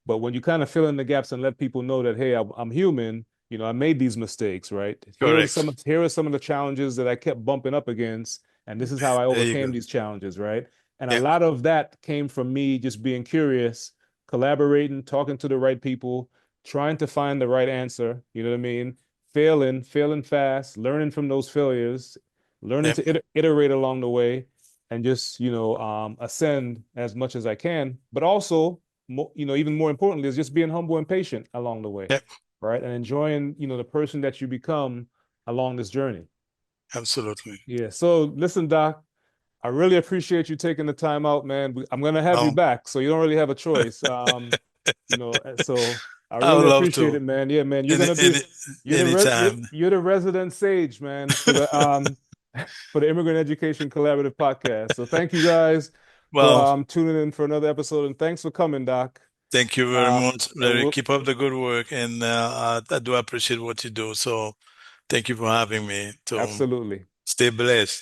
But when you kind of fill in the gaps and let people know that, hey, I'm human, I made these mistakes, right? correct. Here are some of the challenges that I kept bumping up against, and this is how I There you overcame go. these challenges, right? And a Yeah, lot of that came from me just being curious, collaborating, talking to the right people, trying to find the right answer. You know what I mean? Failing fast, learning from those failures, learning yeah, to iterate along the way, and just ascend as much as I can. But also, even more importantly, is just being humble and patient along the way, yeah, right? And enjoying the person that you become along this journey. absolutely. Yeah. So listen, Doc. I really appreciate you taking the time out, man. I'm gonna have you Um, back, so you don't really have a choice. So I I would really love appreciate to it, man. Yeah, man. any any anytime. You're the resident sage, man, for the for the Immigrant Education Collaborative podcast. So thank you guys for Well, tuning in for another episode, and thanks for coming, Doc. thank you very Uh, much, and Larry. we'll Keep up the good work, and I do appreciate what you do. So thank you for having me. So absolutely. stay blessed.